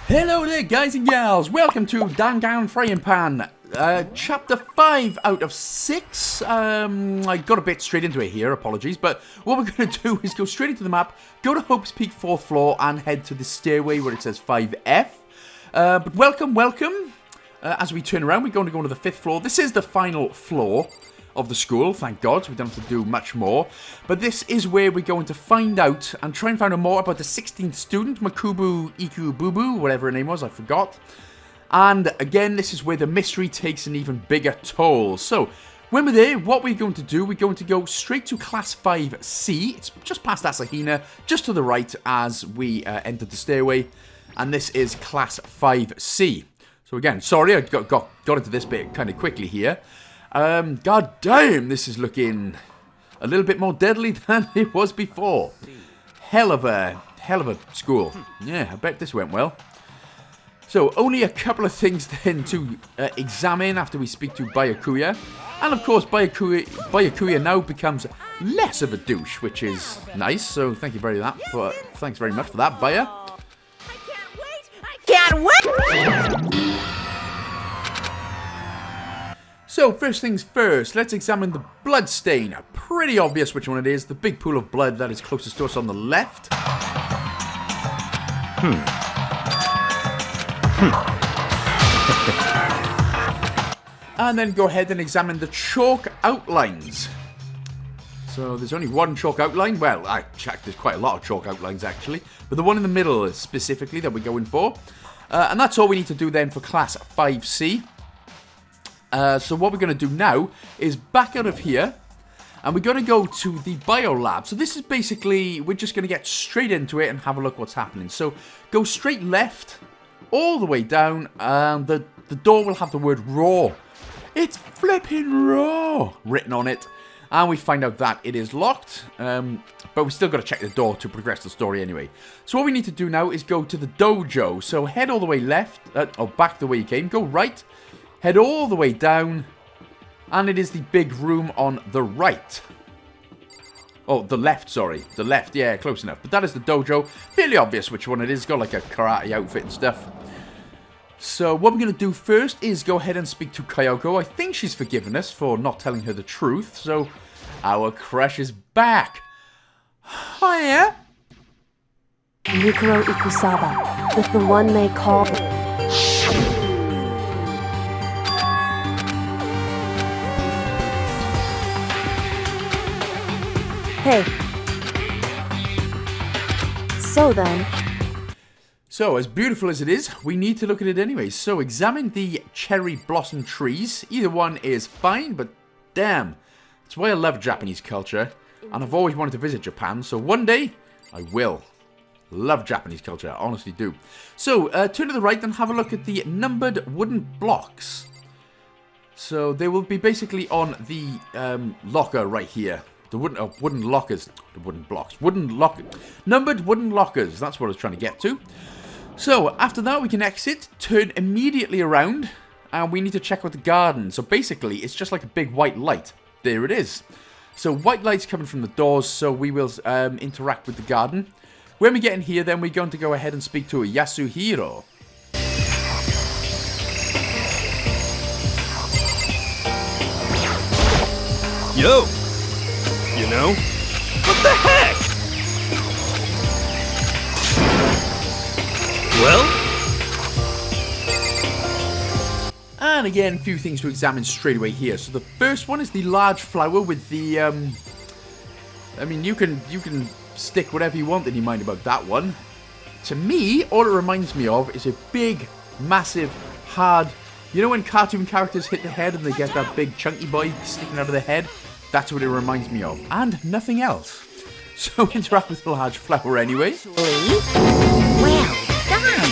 Hello there, guys and gals. Welcome to Danganronpa, chapter 5 out of 6. I got a bit straight into it here, apologies. But what we're going to do is go straight into the map, go to Hope's Peak 4th floor, and head to the stairway where it says 5F. But welcome. As we turn around, we're going to go to the 5th floor. This is the final floor of the school, thank God, so we don't have to do much more. But this is where we're going to find out and try and find out more about the 16th student, Makubu Iku Bubu, whatever her name was, I forgot. And again, this is where the mystery takes an even bigger toll. So, when we're there, what we're going to do, we're going to go straight to Class 5C. It's just past Asahina, just to the right as we enter the stairway. And this is Class 5C. So again, sorry, I got into this bit kind of quickly here. God damn, this is looking a little bit more deadly than it was before. Hell of a school. Yeah, I bet this went well. So, only a couple of things then to examine after we speak to Byakuya. And of course, Byakuya now becomes less of a douche, which is nice. So, thanks very much for that, Baya. I can't wait! So, first things first, let's examine the blood stain. Pretty obvious which one it is. The big pool of blood that is closest to us on the left. And then go ahead and examine the chalk outlines. So, there's only one chalk outline. Well, I checked, there's quite a lot of chalk outlines actually. But the one in the middle is specifically that we're going for. And that's all we need to do then for Class 5C. So what we're going to do now is back out of here, and we're going to go to the biolab. So this is basically, we're just going to get straight into it and have a look what's happening. So go straight left, all the way down, and the door will have the word raw. It's flipping raw written on it. And we find out that it is locked, but we still got to check the door to progress the story anyway. So what we need to do now is go to the dojo. So head all the way left, or back the way you came, go right. Head all the way down, and it is the big room on the right. Oh, the left, sorry. The left, yeah, close enough. But that is the dojo. Fairly obvious which one it is. It's got like a karate outfit and stuff. So what we're going to do first is go ahead and speak to Kyoko. I think she's forgiven us for not telling her the truth. So our crush is back. Hiya. Yukiro Ikusaba, with the one they call... Hey. So then... So, as beautiful as it is, we need to look at it anyway. So, examine the cherry blossom trees. Either one is fine, but damn. That's why I love Japanese culture. And I've always wanted to visit Japan, so one day, I will. Love Japanese culture, I honestly do. So, turn to the right and have a look at the numbered wooden blocks. So, they will be basically on the locker right here. The wooden lockers, the wooden blocks, numbered wooden lockers, that's what I was trying to get to. So, after that we can exit, turn immediately around, and we need to check out the garden. So basically, it's just like a big white light. There it is. So, white light's coming from the doors, so we will interact with the garden. When we get in here, then we're going to go ahead and speak to Yasuhiro. Yo! You know? What the heck? Well? And again, a few things to examine straight away here. So the first one is the large flower with the, I mean, you can stick whatever you want in your mind about that one. To me, all it reminds me of is a big, massive, hard... You know when cartoon characters hit the head and they get that big chunky boy sticking out of their head? That's what it reminds me of. And nothing else. So interact with the large flower anyway. Well done!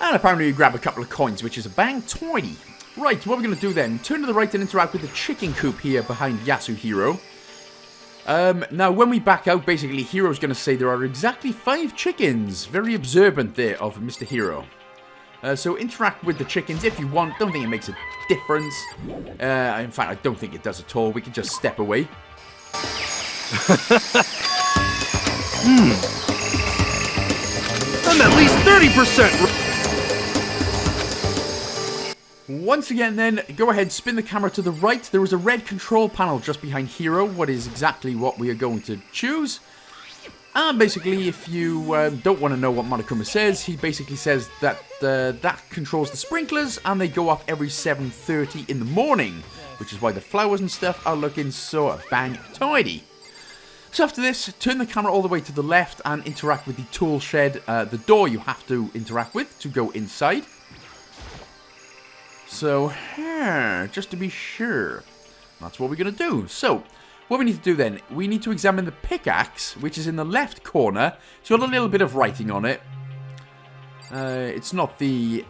And apparently you grab a couple of coins, which is a bang 20. Right, what we're going to do then, turn to the right and interact with the chicken coop here behind Yasuhiro. Now, when we back out, basically, Hiro's going to say there are exactly 5 chickens. Very observant there of Mr. Hiro. So interact with the chickens if you want. Don't think it makes a difference. In fact, I don't think it does at all. We can just step away. I'm at least 30%. Once again then, go ahead, spin the camera to the right. There is a red control panel just behind Hero, what is exactly what we are going to choose. And basically, if you don't want to know what Monokuma says, he basically says that that controls the sprinklers, and they go off every 7:30 in the morning, which is why the flowers and stuff are looking so bang tidy. So after this, turn the camera all the way to the left and interact with the tool shed, the door you have to interact with to go inside. So, just to be sure, that's what we're going to do. So, what we need to do then, we need to examine the pickaxe, which is in the left corner. It's got a little bit of writing on it. It's not the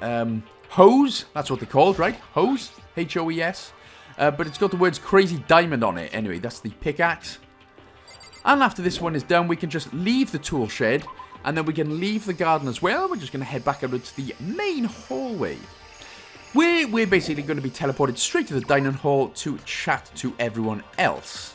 hose, that's what they're called, right? Hose? H-O-E-S. But it's got the words Crazy Diamond on it. Anyway, that's the pickaxe. And after this one is done, we can just leave the tool shed, and then we can leave the garden as well. We're just going to head back out into the main hallway. We're basically going to be teleported straight to the dining hall to chat to everyone else.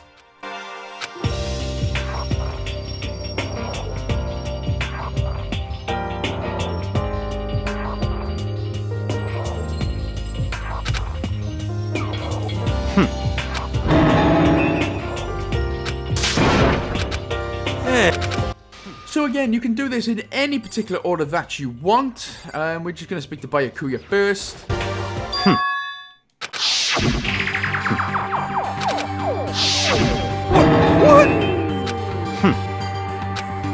So again, you can do this in any particular order that you want. We're just going to speak to Byakuya first. What?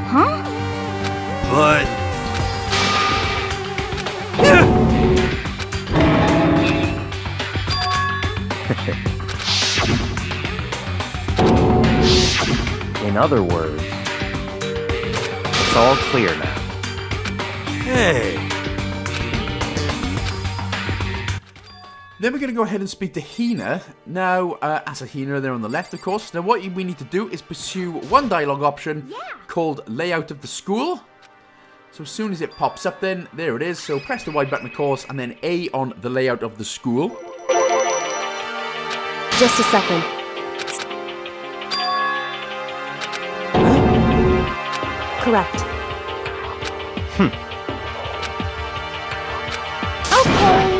Huh? But... In other words, it's all clear now. Hey. Then we're going to go ahead and speak to Hina. Now, as a Hina, they're on the left, of course. Now, what we need to do is pursue one dialogue option called Layout of the School. So as soon as it pops up then, there it is. So press the Y button, of course, and then A on the Layout of the School. Just a second. Correct. Okay.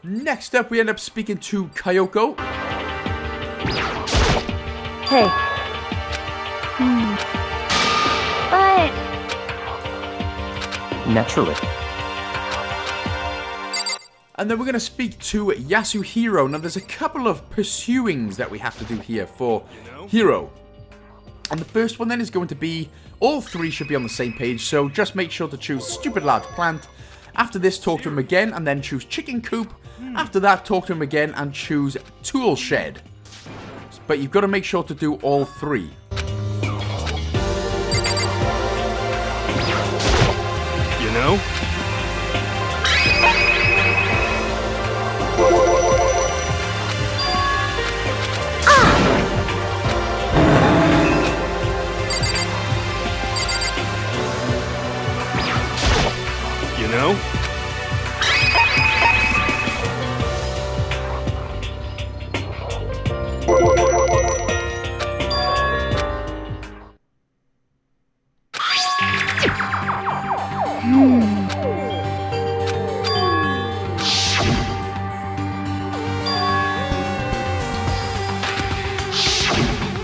Next up, we end up speaking to Kyoko. Hey, But Naturally. And then we're going to speak to Yasuhiro. Now, there's a couple of pursuings that we have to do here for Hiro. And the first one then is going to be, all three should be on the same page, so just make sure to choose Stupid Large Plant. After this, talk to him again, and then choose Chicken Coop. After that, talk to him again, and choose Tool Shed. But you've got to make sure to do all three. You know? You know?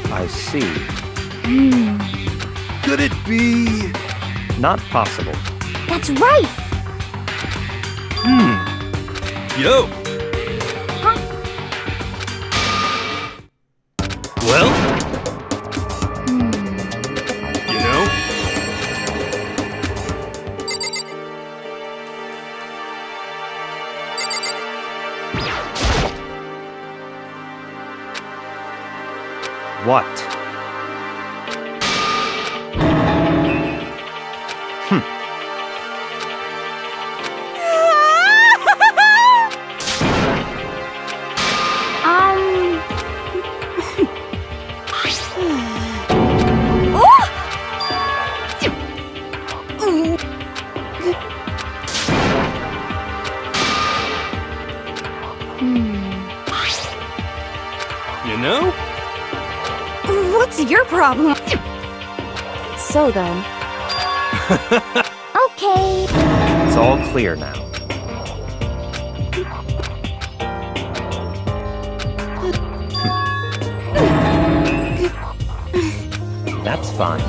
I see. Could it be... Not possible. that's right. Yo! Huh? Well? You know? What? your problem. So then, Okay. It's all clear now. That's fine.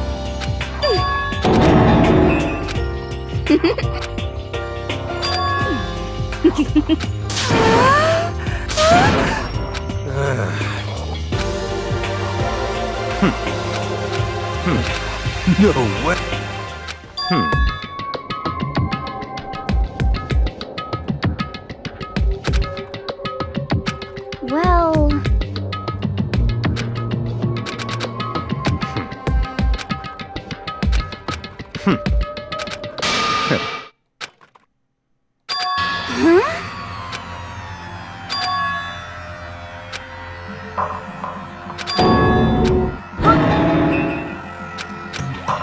No way. Well,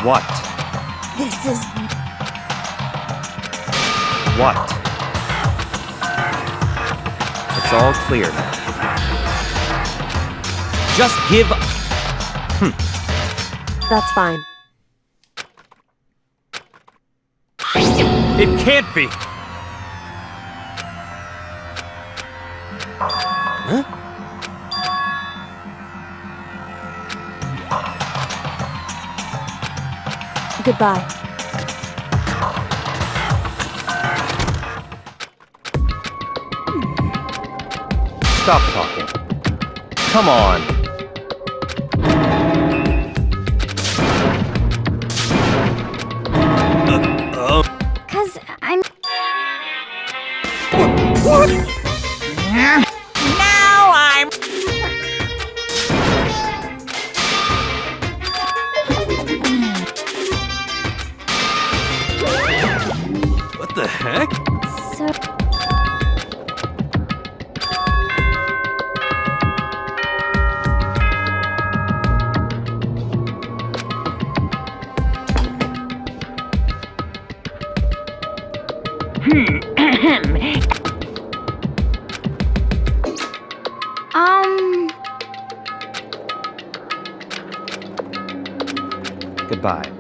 What? this is What? It's all clear now. Just give up. that's fine. It can't be. Goodbye. Stop talking. Come on. cause I'm. Now I'm. What the heck? So. Goodbye.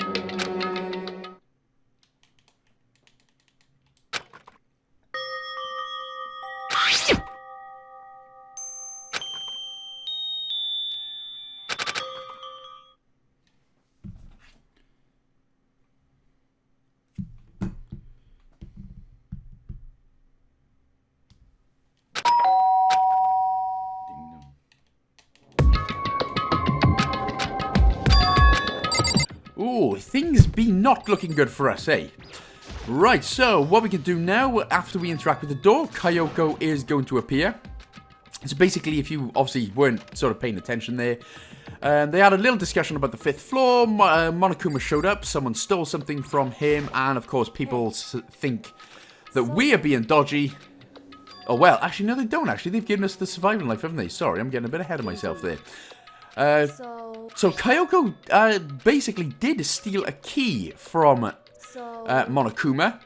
Ooh, things be not looking good for us, eh? Right, so what we can do now, after we interact with the door, Kyoko is going to appear. So basically, if you obviously weren't sort of paying attention there, they had a little discussion about the 5th floor. Monokuma showed up, someone stole something from him, and of course people think that we are being dodgy. Oh well, actually no they don't actually, they've given us the survival knife, haven't they? Sorry, I'm getting a bit ahead of myself there. So Kyoko basically did steal a key from Monokuma.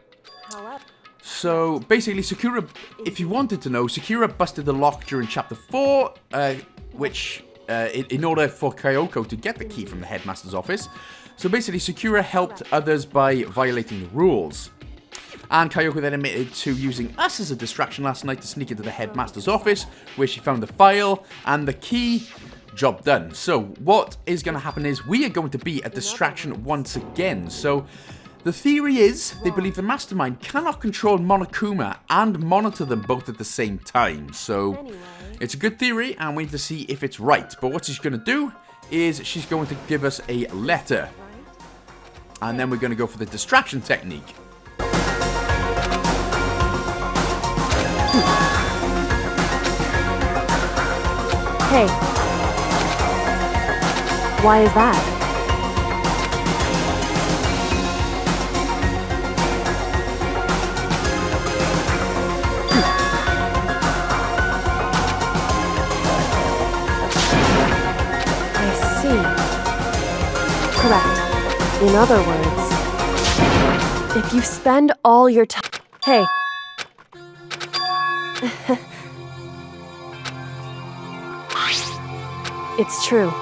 So basically Sakura, if you wanted to know, Sakura busted the lock during chapter 4, which in order for Kyoko to get the key from the headmaster's office. So basically Sakura helped others by violating the rules. And Kyoko then admitted to using us as a distraction last night to sneak into the headmaster's office, where she found the file and the key. Job done. So what is going to happen is we are going to be a distraction once again. So the theory is they believe the mastermind cannot control Monokuma and monitor them both at the same time. So it's a good theory and we need to see if it's right. But what she's going to do is she's going to give us a letter. And then we're going to go for the distraction technique. Hey. Why is that? I see. Correct. In other words, if you spend all your time... Hey. It's true.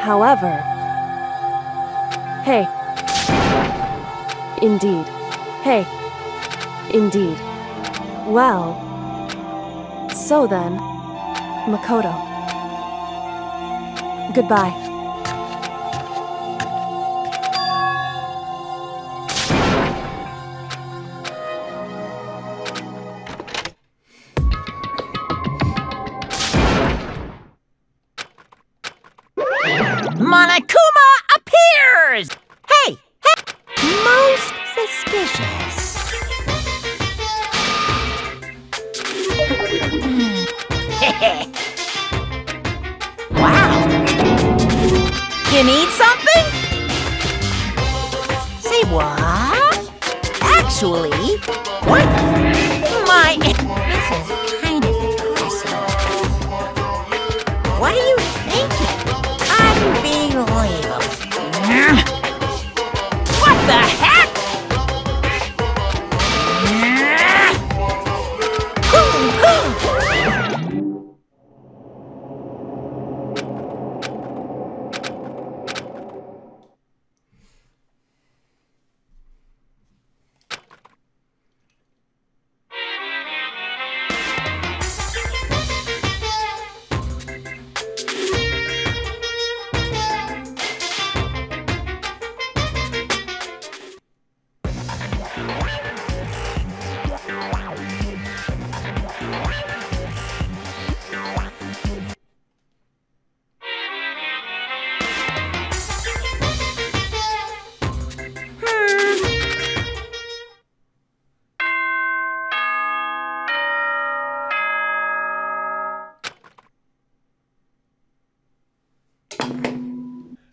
However... Hey. Indeed. Hey. Indeed. Well... So then... Makoto. Goodbye. Monokuma appears! Hey! Most suspicious. Wow. You need something? Say what? Actually, what? This is kind of depressing. What are you thinking? Unbelievable. What the heck?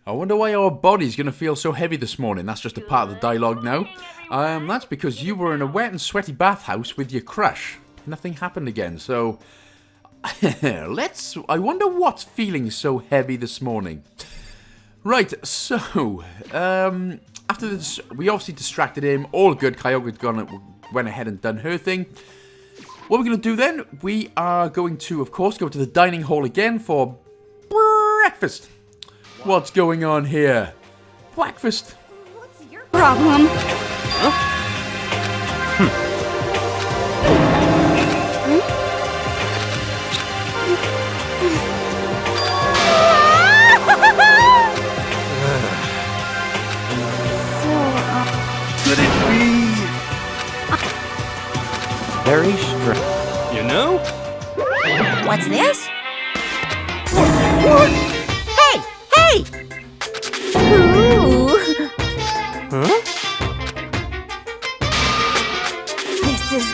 I wonder why our body's going to feel so heavy this morning. That's just a part of the dialogue now. That's because you were in a wet and sweaty bathhouse with your crush. Nothing happened again, so... I wonder what's feeling so heavy this morning. Right, so... after this, we obviously distracted him. All good. Kyoko went ahead and done her thing. What we're going to do then, we are going to, of course, go to the dining hall again for breakfast. What's going on here? Breakfast. What's your problem? Could it be? Very strange. You know? What's this? What? Hey! Ooh. Huh? This is...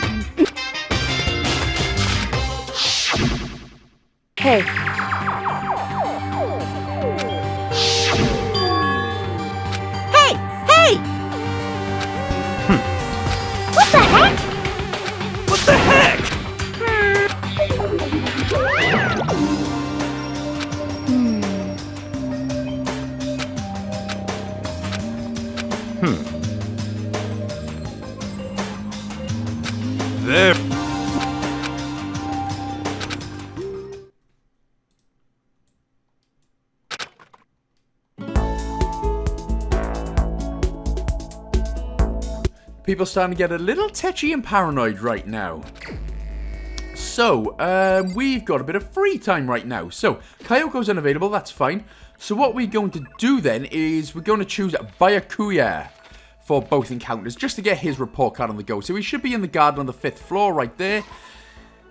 Hey. Hey! What the heck? What the heck? There. People starting to get a little tetchy and paranoid right now. So, we've got a bit of free time right now. So, Kyoko's unavailable, that's fine. So what we're going to do then is we're going to choose Byakuya for both encounters, just to get his report card on the go. So he should be in the garden on the 5th floor right there.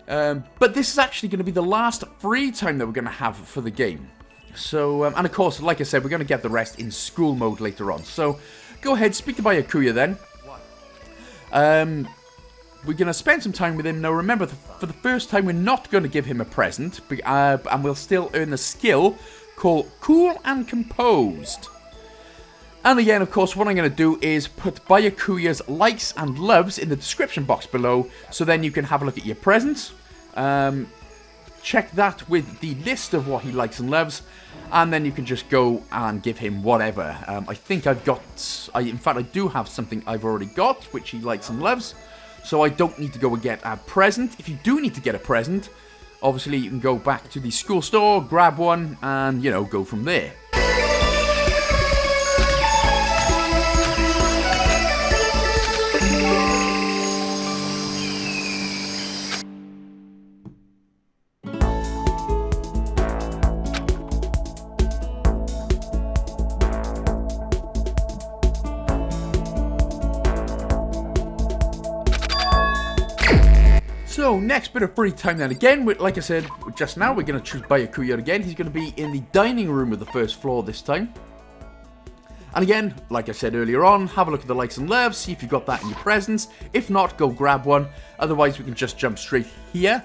But this is actually going to be the last free time that we're going to have for the game. So, and of course, like I said, we're going to get the rest in school mode later on. So, go ahead, speak to Byakuya then. We're going to spend some time with him. Now, remember, for the first time, we're not going to give him a present. And we'll still earn the skill called Cool and Composed. And again, of course, what I'm going to do is put Byakuya's likes and loves in the description box below. So then you can have a look at your presents. Check that with the list of what he likes and loves. And then you can just go and give him whatever. I think I've got... in fact, I do have something I've already got, which he likes and loves. So I don't need to go and get a present. If you do need to get a present, obviously you can go back to the school store, grab one, and, you know, go from there. So, next bit of free time then again, like I said just now, we're going to choose Byakuya again. He's going to be in the dining room of the first floor this time. And again, like I said earlier on, have a look at the likes and loves, see if you've got that in your presents. If not, go grab one. Otherwise, we can just jump straight here.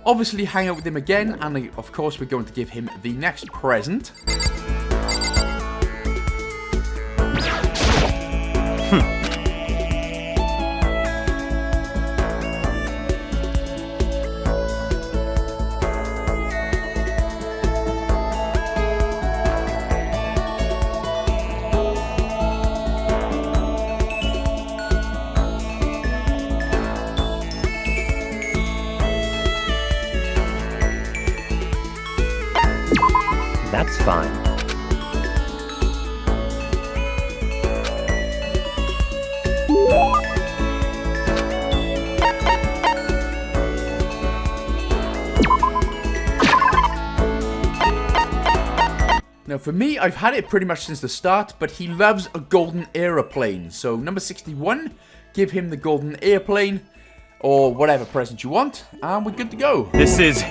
Obviously, hang out with him again, and of course, we're going to give him the next present. That's fine. Now for me, I've had it pretty much since the start, but he loves a golden aeroplane. So number 61, give him the golden airplane, or whatever present you want, and we're good to go. This is...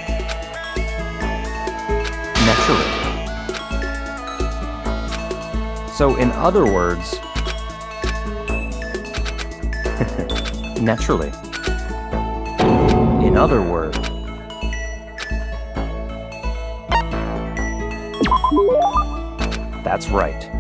Naturally. So, in other words... Naturally. In other words... That's right.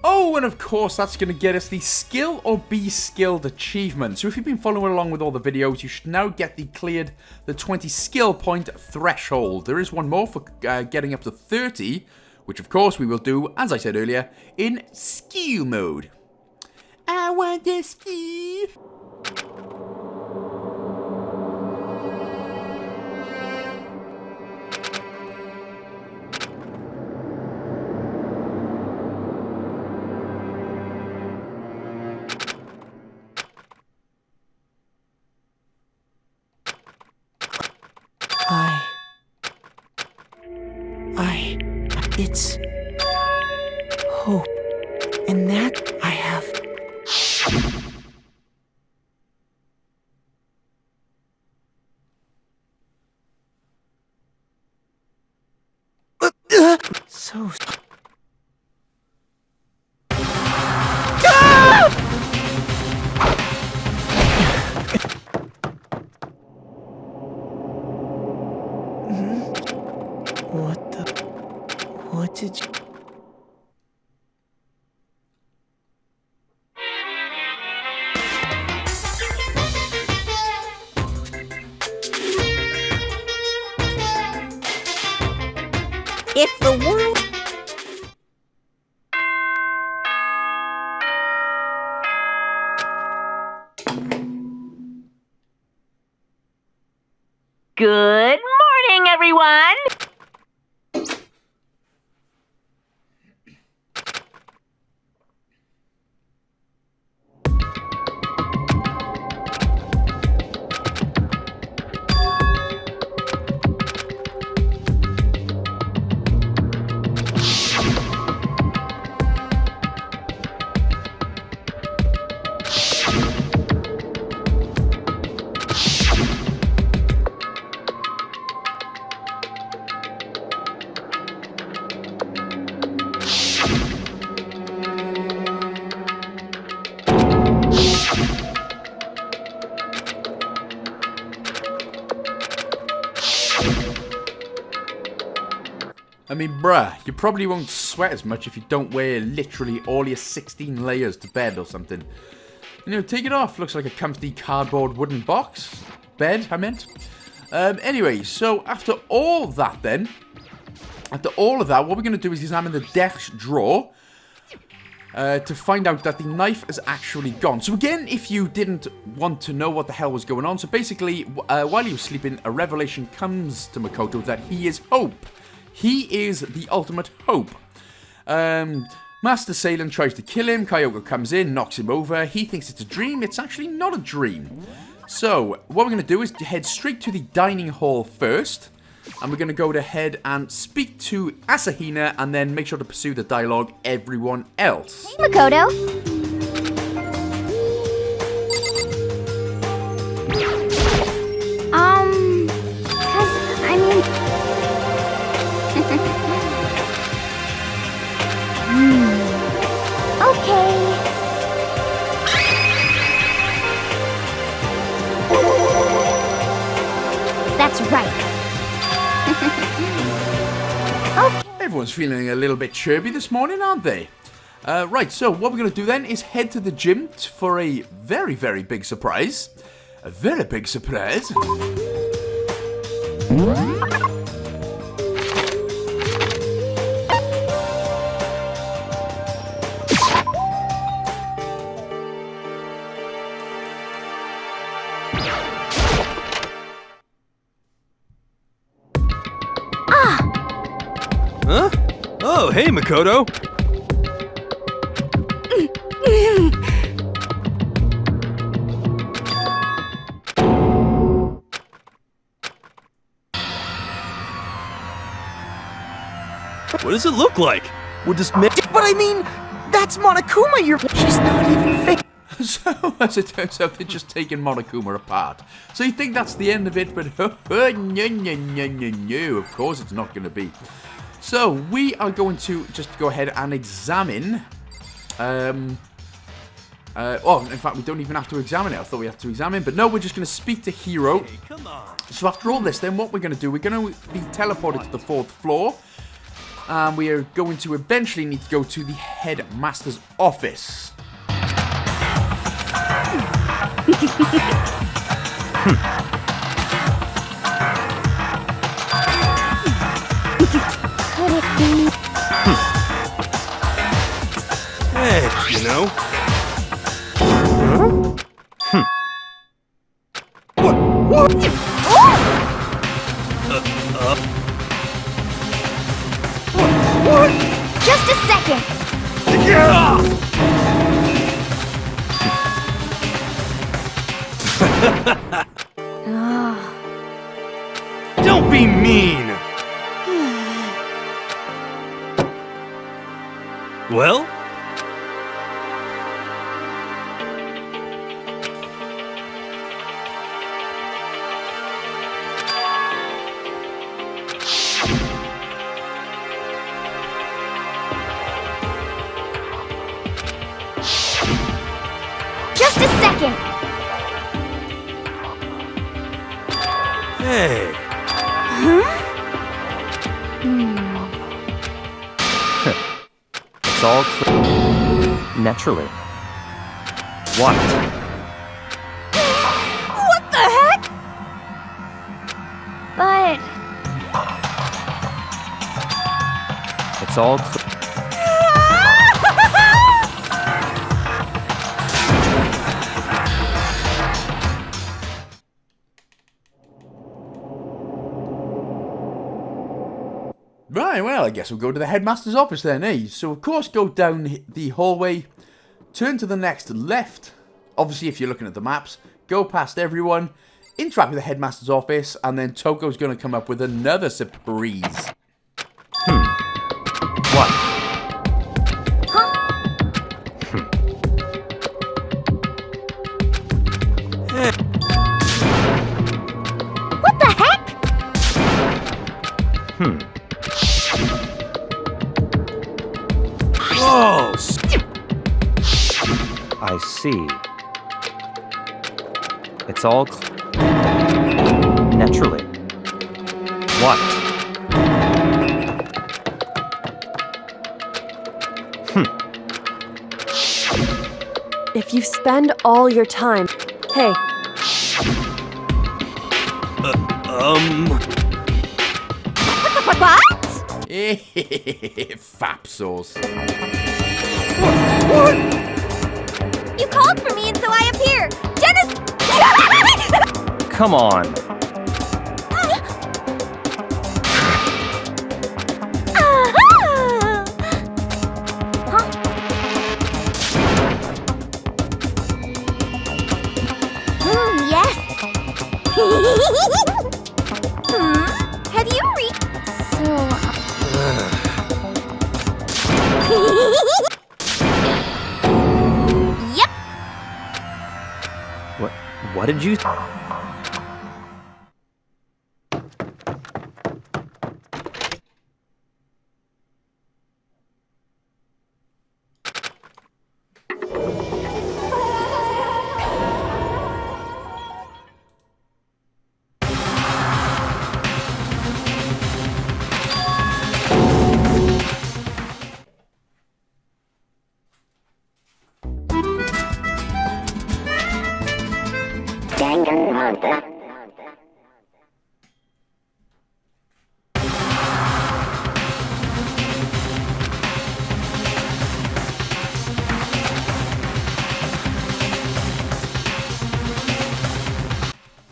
Oh, and of course that's going to get us the skill or be skilled achievement. So if you've been following along with all the videos, you should now get cleared the 20 skill point threshold. There is one more for getting up to 30, which of course we will do, as I said earlier, in skill mode. I want to ski. It's hope, and that I have. So. What did you... If the world... Good morning, everyone! I mean, bruh, you probably won't sweat as much if you don't wear literally all your 16 layers to bed or something. You know, take it off. Looks like a comfy cardboard wooden box. Bed, I meant. Anyway, so after all that then, what we're going to do is examine the desk drawer to find out that the knife has actually gone. So again, if you didn't want to know what the hell was going on, so basically, while he was sleeping, a revelation comes to Makoto that he is hope. He is the ultimate hope. Master Salen tries to kill him. Kyoko comes in, knocks him over. He thinks it's a dream. It's actually not a dream. So, what we're going to do is head straight to the dining hall first. And we're going to go ahead and speak to Asahina and then make sure to pursue the dialogue everyone else. Makoto. Okay. That's right. Okay. Everyone's feeling a little bit chirpy this morning, aren't they? Right, so what we're going to do then is head to the gym for a very, very big surprise. A very big surprise. Huh? Oh, hey, Makoto. What does it look like? We'll just But I mean, that's Monokuma. She's not even fake. So, as it turns out, they're just taking Monokuma apart. So you think that's the end of it, but no, of course it's not going to be. So, we are going to just go ahead and examine... in fact, we don't even have to examine it. I thought we had to examine, but no, we're just going to speak to Hero. Hey, come on. So after all this, then what we're going to do, we're going to be teleported to the 4th floor. And we are going to eventually need to go to the headmaster's office. Could it be? Hey, you know. Just a second. Don't be mean. Well? Just a second. Hey. It's all clear. Naturally. What? What the heck? But It's all clear. Right, well, I guess we'll go to the headmaster's office then, eh? So, of course, go down the hallway, turn to the next left. Obviously, if you're looking at the maps, go past everyone, interact with the headmaster's office, and then Toko's going to come up with another surprise. What? what the heck? Oh, I see. It's all naturally. What? If you spend all your time... Hey, What? Fap sauce. You called for me and so I appear. Dennis! Come on. Yes. Have you What did you... Danganronpa.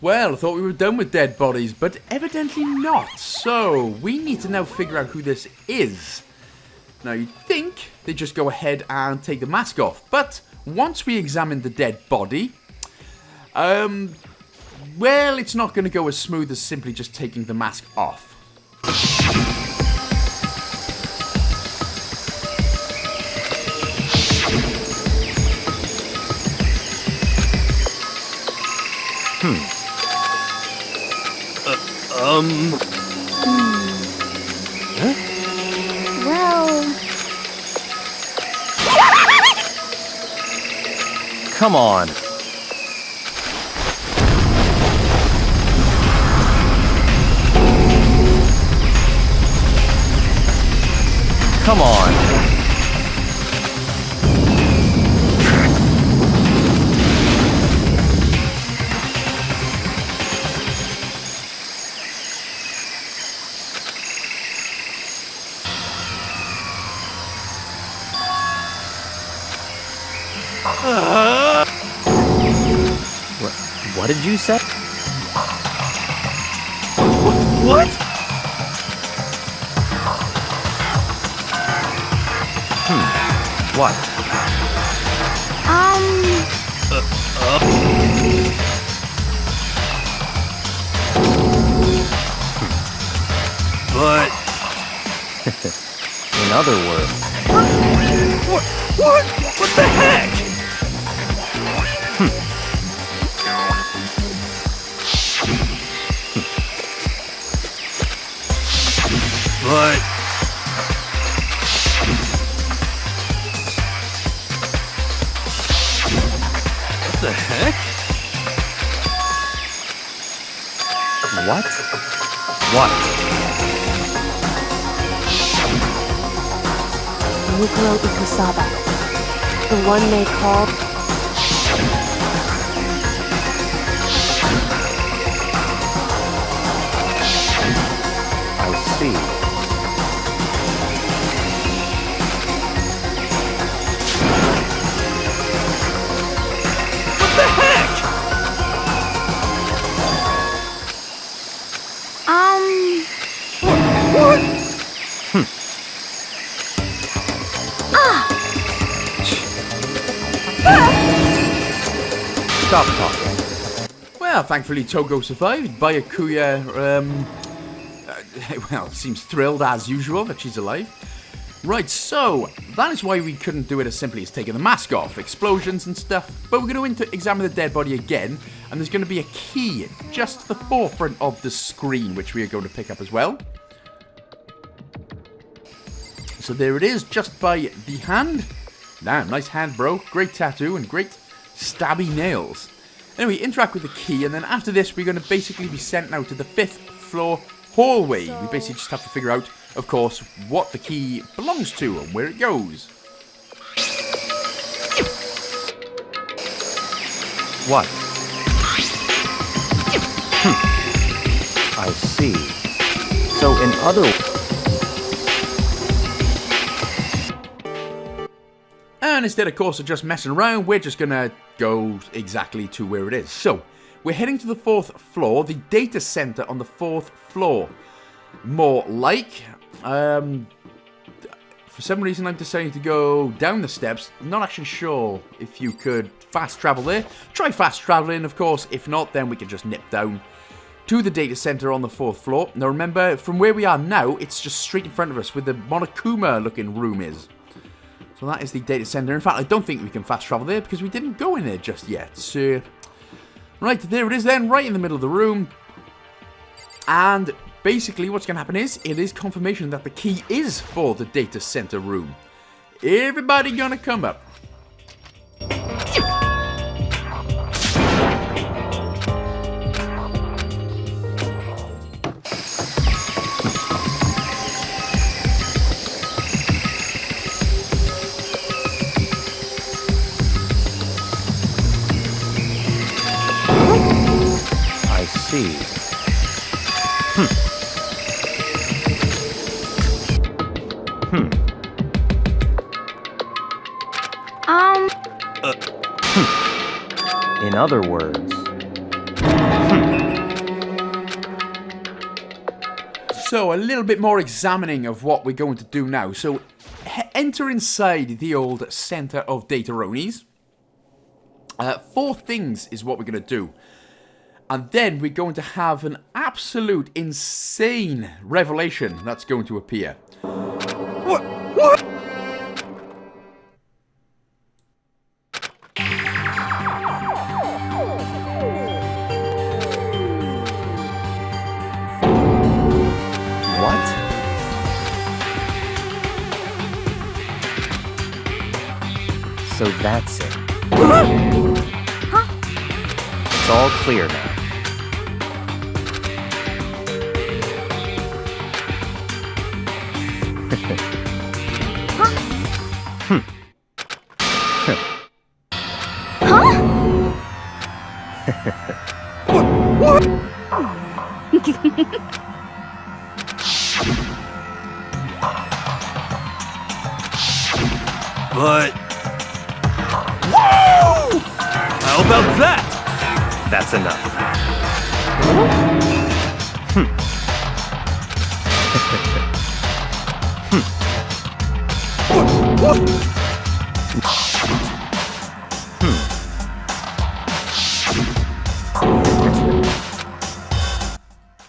Well, I thought we were done with dead bodies, but evidently not. So, we need to now figure out who this is. Now, you'd think they just go ahead and take the mask off, but once we examine the dead body, well, it's not going to go as smooth as simply just taking the mask off. Well, Come on. Come on. What did you say? What? What? But... In other words... What the heck? But... What the heck? What? What? Mukuro Ikusaba. The one they called... I see. What the heck? What? Stop talking. Well, thankfully Togo survived. Byakuya, well, seems thrilled as usual that she's alive. Right, so, that is why we couldn't do it as simply as taking the mask off. Explosions and stuff. But we're going to examine the dead body again, and there's going to be a key just to the forefront of the screen, which we are going to pick up as well. So there it is, just by the hand. Damn, nice hand, bro. Great tattoo and great stabby nails. Anyway, interact with the key, and then after this, we're going to basically be sent now to the 5th floor hallway. We basically just have to figure out, of course, what the key belongs to and where it goes. What? I see. So in other... And instead, of course, of just messing around, we're just going to go exactly to where it is. So, we're heading to the 4th floor, the data center on the 4th floor. More like, for some reason I'm deciding to go down the steps. Not actually sure if you could fast travel there. Try fast traveling, of course. If not, then we can just nip down to the data center on the 4th floor. Now remember, from where we are now, it's just straight in front of us where the Monokuma looking room is. So that is the data center. In fact, I don't think we can fast travel there because we didn't go in there just yet. So Right, there it is then, right in the middle of the room. And basically what's going to happen is, it is confirmation that the key is for the data center room. Everybody gonna come up. I see. In other words... So, a little bit more examining of what we're going to do now. So, enter inside the old center of Dataronies. 4 things is what we're going to do. And then we're going to have an absolute insane revelation that's going to appear. What? So that's it. It's all clear now. But... Whoa! How about that? That's enough.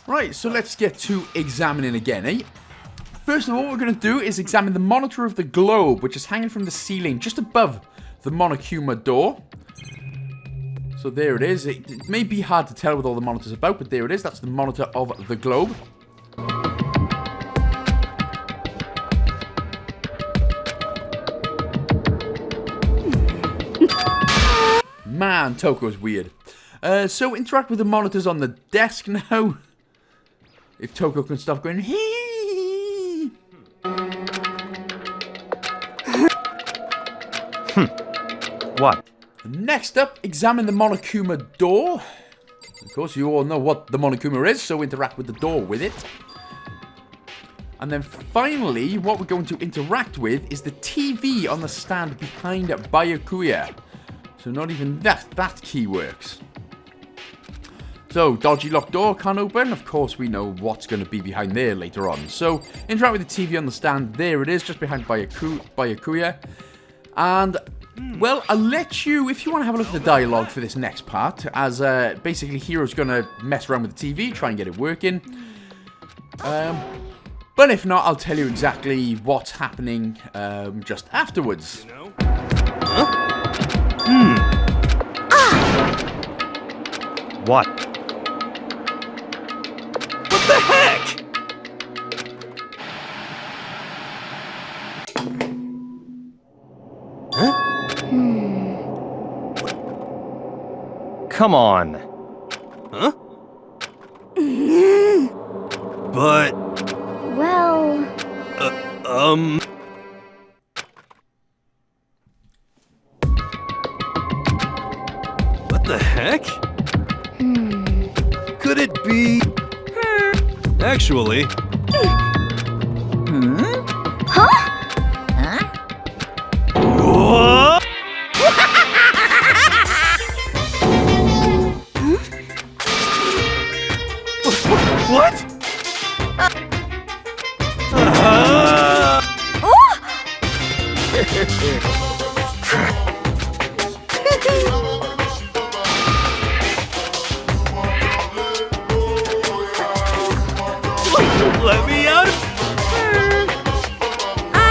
Right, so let's get to examining again, eh? First of all, what we're going to do is examine the monitor of the globe, which is hanging from the ceiling just above the Monokuma door. So there it is. It may be hard to tell with all the monitors about, but there it is. That's the monitor of the globe. Man, Toko's weird. So interact with the monitors on the desk now. If Toko can stop going, hee. What? Next up, examine the Monokuma door. Of course, you all know what the Monokuma is, so interact with the door with it. And then finally, what we're going to interact with is the TV on the stand behind Byakuya. So not even that key works. So, dodgy locked door can't open. Of course, we know what's going to be behind there later on. So, interact with the TV on the stand. There it is, just behind Byakuya. And, well, I'll let you, if you want to have a look at the dialogue for this next part, as basically Hero's going to mess around with the TV, try and get it working. But if not, I'll tell you exactly what's happening just afterwards. What? What the heck? Come on. Huh? But... Well... What the heck? Could it be... Actually... Whoa! What? I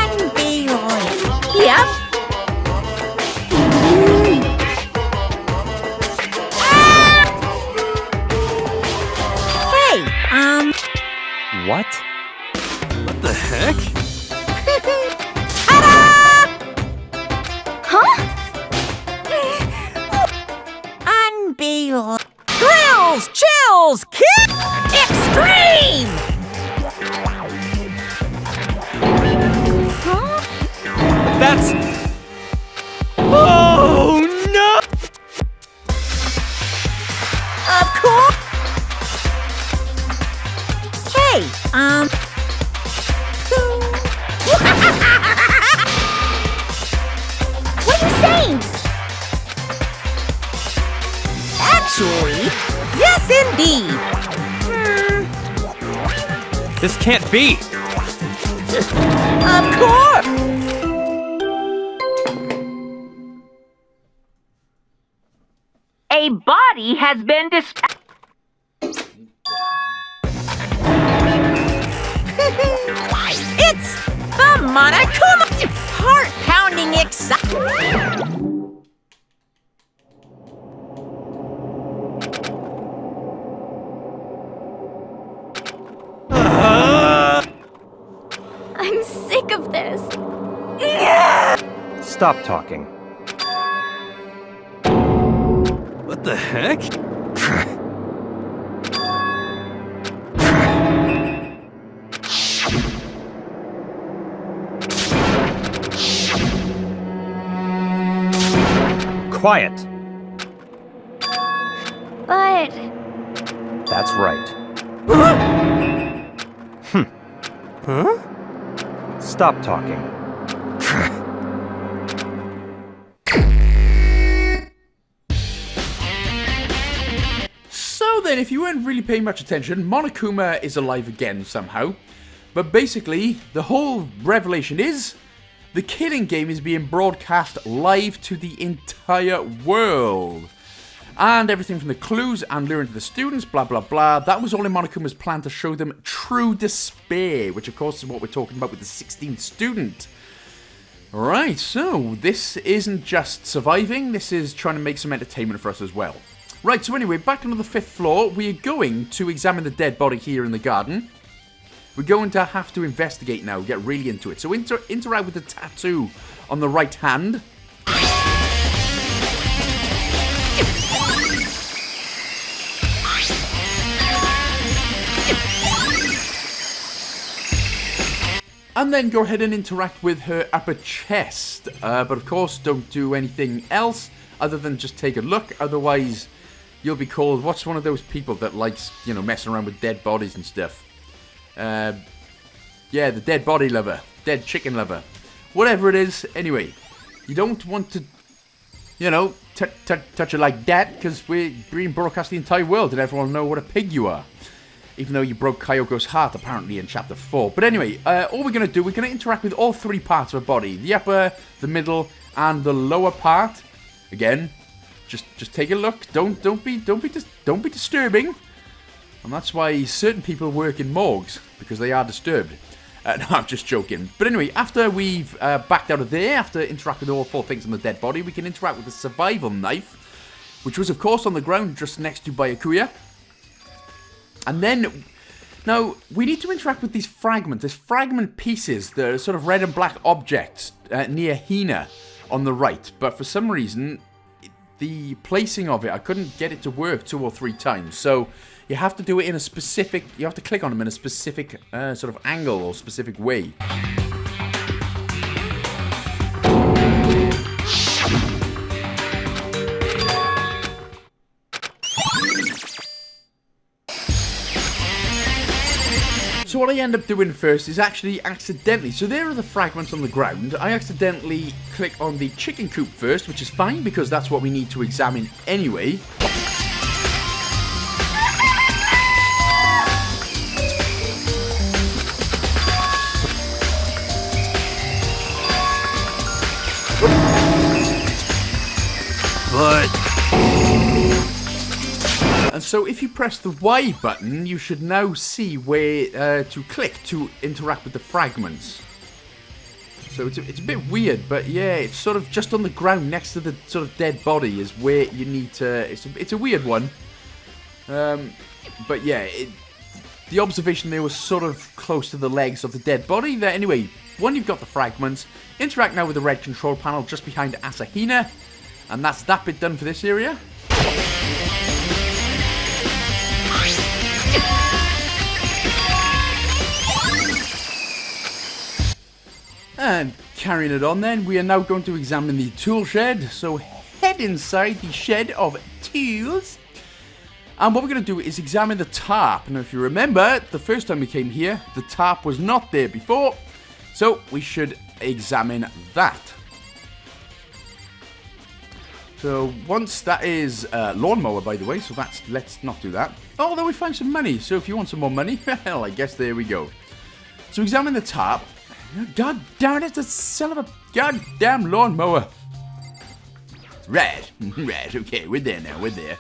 feel thrills, chills, kick, extreme. That's... Oh, no! Of course. Hey, what are you saying? Actually, yes indeed. This can't be! Of course. A body has been destroyed. It's the Monokuma heart-pounding excitement. I'm sick of this. Stop talking. What the heck? Quiet. But That's right. Huh? Stop talking. So then, if you weren't really paying much attention, Monokuma is alive again somehow. But basically, the whole revelation is the killing game is being broadcast live to the entire world. And everything from the clues and luring to the students, blah blah blah, that was all in Monokuma's plan to show them true despair, which of course is what we're talking about with the 16th student. Right, so this isn't just surviving, this is trying to make some entertainment for us as well. Right, so anyway, back on the 5th floor, we're going to examine the dead body here in the garden. We're going to have to investigate now, get really into it. So interact with the tattoo on the right hand. And then go ahead and interact with her upper chest. But of course, don't do anything else other than just take a look. Otherwise, you'll be called, what's one of those people that likes, you know, messing around with dead bodies and stuff? Yeah, the dead body lover. Dead chicken lover. Whatever it is, anyway. You don't want to, you know, touch it like that, because we're being broadcast the entire world and everyone will know what a pig you are. Even though you broke Kyoko's heart, apparently, in Chapter 4. But anyway, all we're going to do, we're going to interact with all three parts of a body. The upper, the middle, and the lower part. Again, just take a look. Don't be disturbing. And that's why certain people work in morgues, because they are disturbed. No, I'm just joking. But anyway, after we've backed out of there, after interacting with all four things on the dead body, we can interact with the survival knife, which was, of course, on the ground just next to Byakuya. And then, now, we need to interact with these fragments. There's fragment pieces, the sort of red and black objects near Hina on the right. But for some reason, the placing of it, I couldn't get it to work 2 or 3 times. So you have to do it in a specific, you have to click on them in a specific sort of angle or specific way. So what I end up doing first is actually accidentally, so there are the fragments on the ground, I accidentally click on the chicken coop first, which is fine because that's what we need to examine anyway. And so if you press the Y button, you should now see where to click to interact with the fragments. So it's a bit weird, but yeah, it's sort of just on the ground next to the sort of dead body is where you need to... It's a weird one. But yeah, the observation there was sort of close to the legs of the dead body. There, anyway, when you've got the fragments, interact now with the red control panel just behind Asahina. And that's that bit done for this area. And carrying it on then, we are now going to examine the tool shed. So head inside the shed of tools. And what we're going to do is examine the tarp. Now if you remember, the first time we came here, the tarp was not there before. So we should examine that. So once that is lawnmower, by the way, so let's not do that. Although we find some money, so if you want some more money, well, I guess there we go. So examine the tarp. God damn it, it's a son of a goddamn lawnmower. Right, right, okay, we're there now, we're there.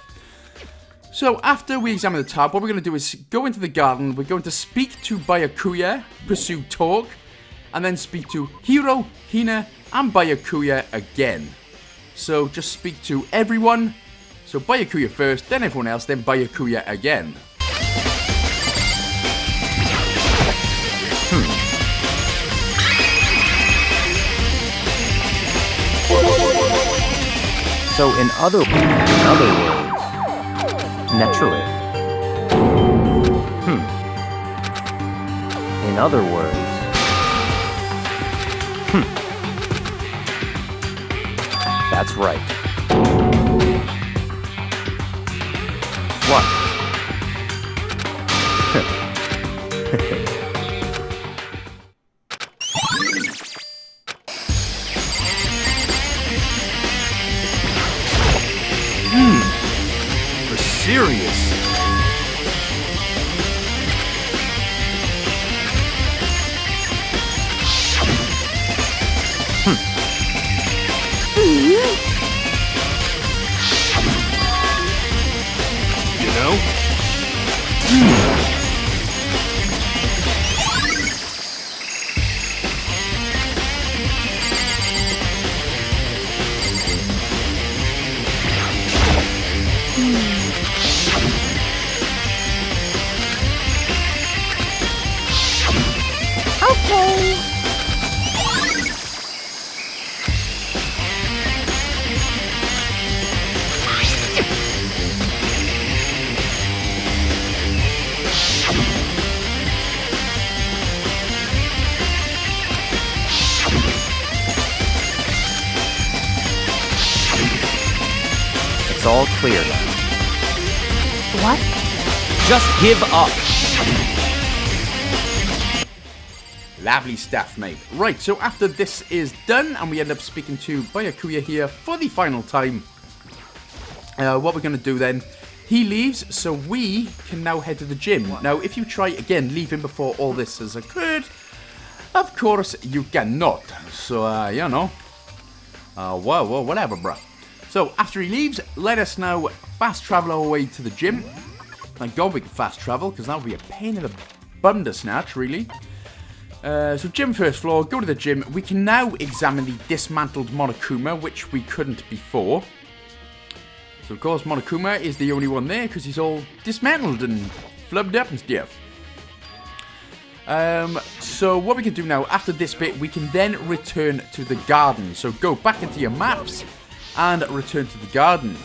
So after we examine the tarp, what we're going to do is go into the garden. We're going to speak to Byakuya, pursue talk, and then speak to Hiro, Hina, and Byakuya again. So just speak to everyone. So Byakuya first, then everyone else, then Byakuya again. So in other words, naturally. In other words, that's right. What? For serious. You know? Okay. It's all clear now. What? Just give up. Lovely stuff, mate. Right, so after this is done, and we end up speaking to Byakuya here for the final time, what we're going to do then, he leaves, so we can now head to the gym. Now, if you try, again, leaving before all this has occurred, of course, you cannot. So, you know, well, whatever, bruh. So, after he leaves, let us now fast travel our way to the gym. Thank God we can fast travel, because that would be a pain in the bum to snatch, really. So gym first floor, go to the gym. We can now examine the dismantled Monokuma, which we couldn't before. So of course Monokuma is the only one there because he's all dismantled and flubbed up and stuff. So what we can do now, after this bit, we can then return to the garden. So go back into your maps and return to the garden.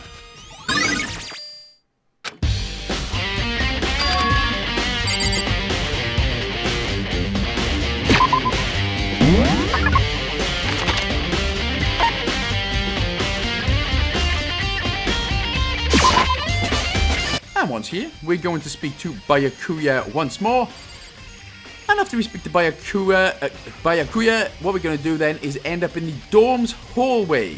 And once here, we're going to speak to Byakuya once more. And after we speak to Byakuya, what we're going to do then is end up in the dorm's hallway.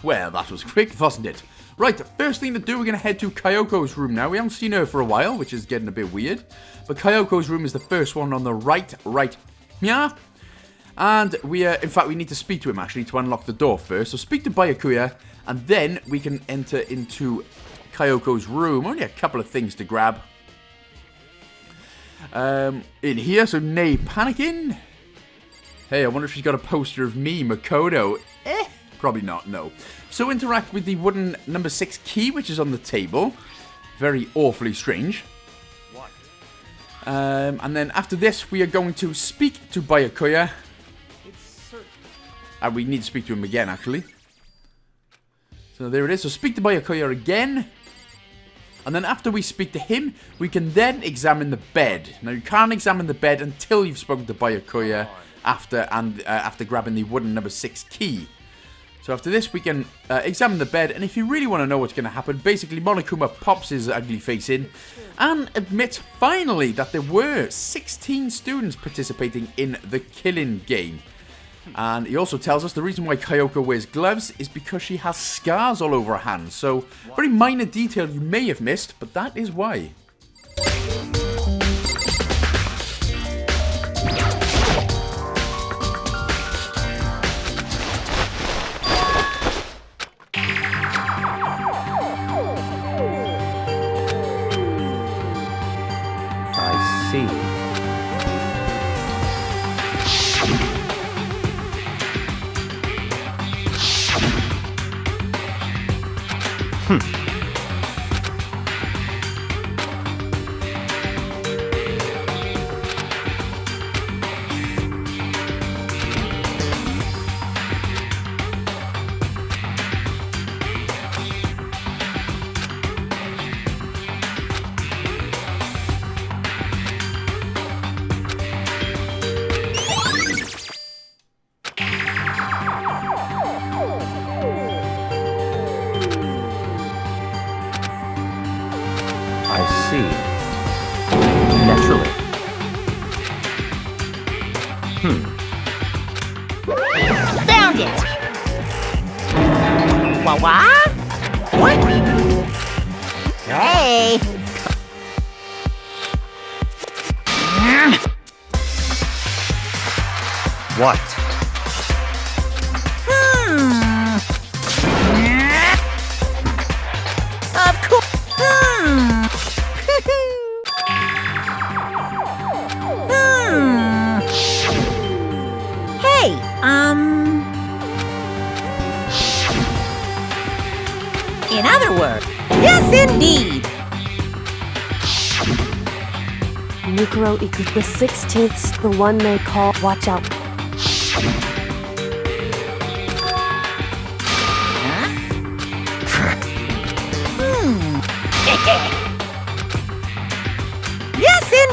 Well, that was quick, wasn't it? Right, first thing to do, we're going to head to Kyoko's room now. We haven't seen her for a while, which is getting a bit weird. But Kyoko's room is the first one on the right here. And in fact, we need to speak to him, actually, to unlock the door first. So speak to Byakuya, and then we can enter into Kyoko's room. Only a couple of things to grab. In here, so nay panicking. Hey, I wonder if she's got a poster of me, Makoto. Probably not, no. So interact with the wooden number 6 key, which is on the table. Very awfully strange. What? And then after this, we are going to speak to Byakuya. And we need to speak to him again, actually. So there it is. So speak to Byakuya again. And then after we speak to him, we can then examine the bed. Now, you can't examine the bed until you've spoken to Byakuya after grabbing the wooden number 6 key. So after this, we can examine the bed, and if you really want to know what's going to happen, basically Monokuma pops his ugly face in and admits finally that there were 16 students participating in the killing game. And he also tells us the reason why Kyoko wears gloves is because she has scars all over her hands. So, very minor detail you may have missed, but that is why. I see. Naturally. Found it! Wah-wah? What? Hey! What? Of course. Hey, in other words, yes indeed. Mukuro Iku, the 16th, the one they call Watch Out. Yes in...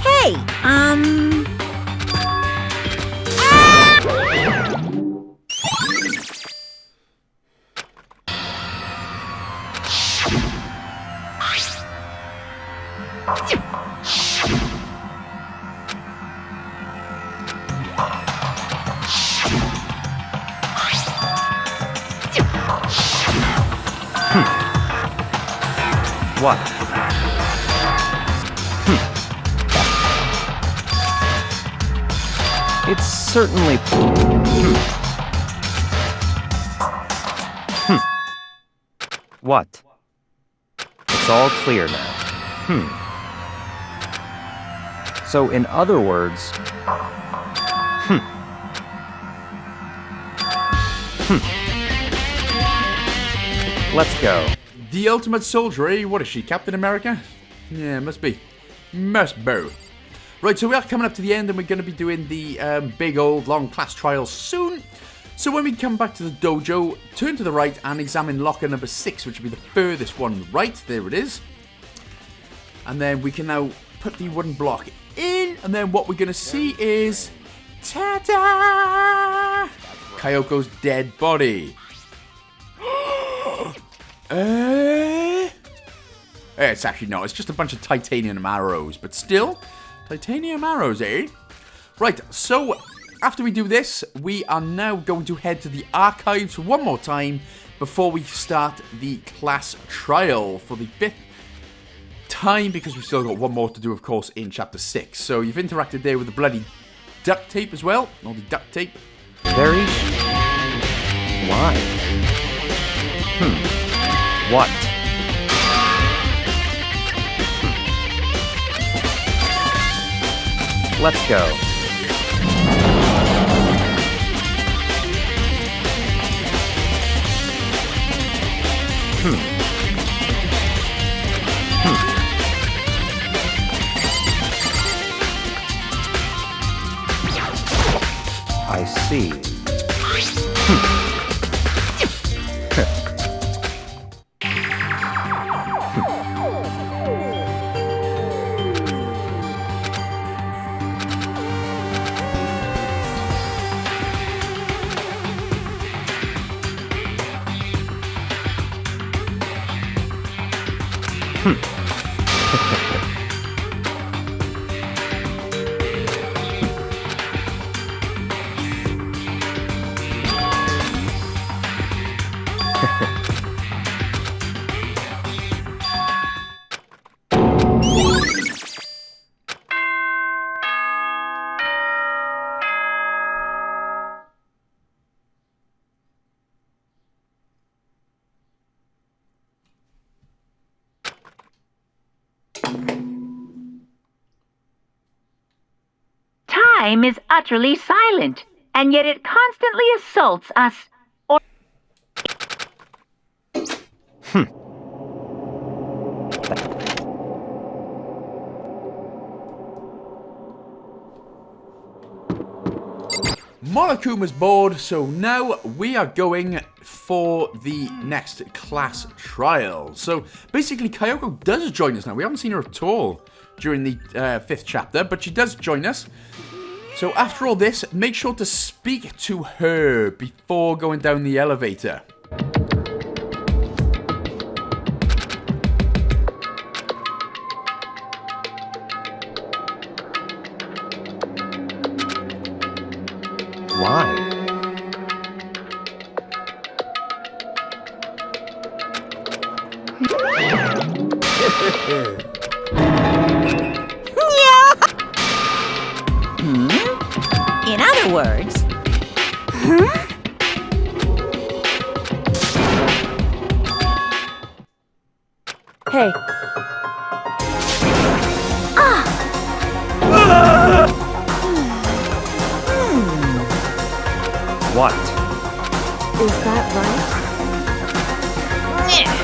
Hey, What? It's certainly... What? It's all clear now. So, in other words... Let's go. The ultimate soldier, eh? What is she, Captain America? Yeah, must be. Must be. Right, so we are coming up to the end and we're going to be doing the big old long class trial soon. So when we come back to the dojo, turn to the right and examine locker number 6, which will be the furthest one right. There it is. And then we can now put the wooden block in, and then what we're going to see is... Ta-da! Kyoko's dead body. It's actually not. It's just a bunch of titanium arrows. But still, titanium arrows, eh? Right, so after we do this, we are now going to head to the archives one more time before we start the class trial for the 5th time, because we've still got one more to do, of course, in Chapter 6. So you've interacted there with the bloody duct tape as well. All the duct tape. Very... Why? What? Let's go. I see. see. Time is utterly silent, and yet it constantly assaults us. Monokuma's bored, so now we are going for the next class trial. So basically, Kyoko does join us now. We haven't seen her at all during the 5th chapter, but she does join us. So after all this, make sure to speak to her before going down the elevator. Why? In other words... Hey. What? Is that right? Shing!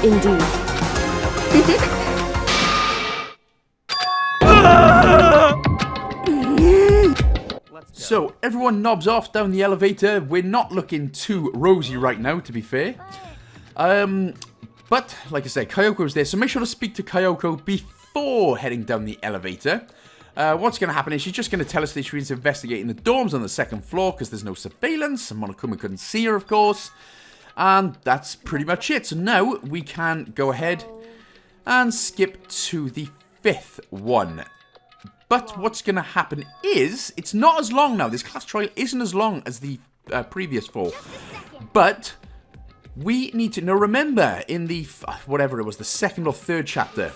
Indeed. So everyone knobs off down the elevator. We're not looking too rosy right now, to be fair. But, like I said, Kyoko's there, so make sure to speak to Kyoko before heading down the elevator. What's going to happen is she's just going to tell us that she's investigating the dorms on the 2nd floor because there's no surveillance, and Monokuma couldn't see her, of course. And that's pretty much it. So now we can go ahead and skip to the 5th one. But what's going to happen is, it's not as long now. This class trial isn't as long as the previous 4. But we need to, now remember, in the, whatever it was, the 2nd or 3rd chapter,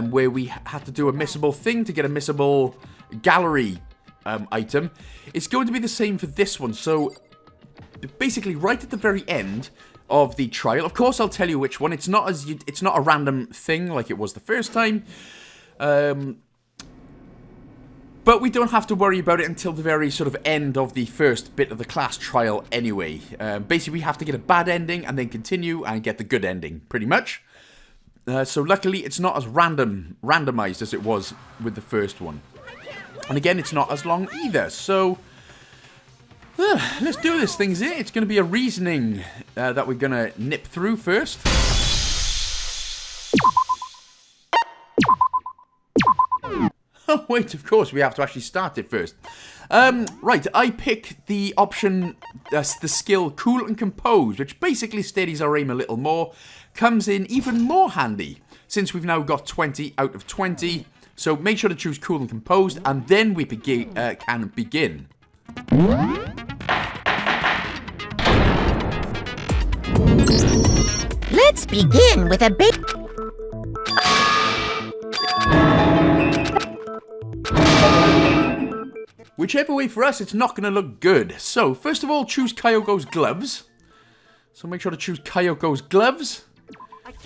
where we had to do a missable thing to get a missable gallery item, it's going to be the same for this one. So basically, right at the very end of the trial, of course, I'll tell you which one. It's not it's not a random thing like it was the first time. But we don't have to worry about it until the very sort of end of the first bit of the class trial anyway. Basically, we have to get a bad ending and then continue and get the good ending, pretty much. So luckily, it's not as randomized as it was with the first one. And again, it's not as long either. So let's do this, things here. It's going to be a reasoning that we're going to nip through first. Oh, wait, of course, we have to actually start it first. Right, I pick the option, the skill Cool and Compose, which basically steadies our aim a little more. Comes in even more handy, since we've now got 20 out of 20. So make sure to choose Cool and Composed, and then we can begin. Let's begin with a big... Whichever way for us, it's not going to look good. So, first of all, choose Kyoko's gloves. So make sure to choose Kyoko's gloves.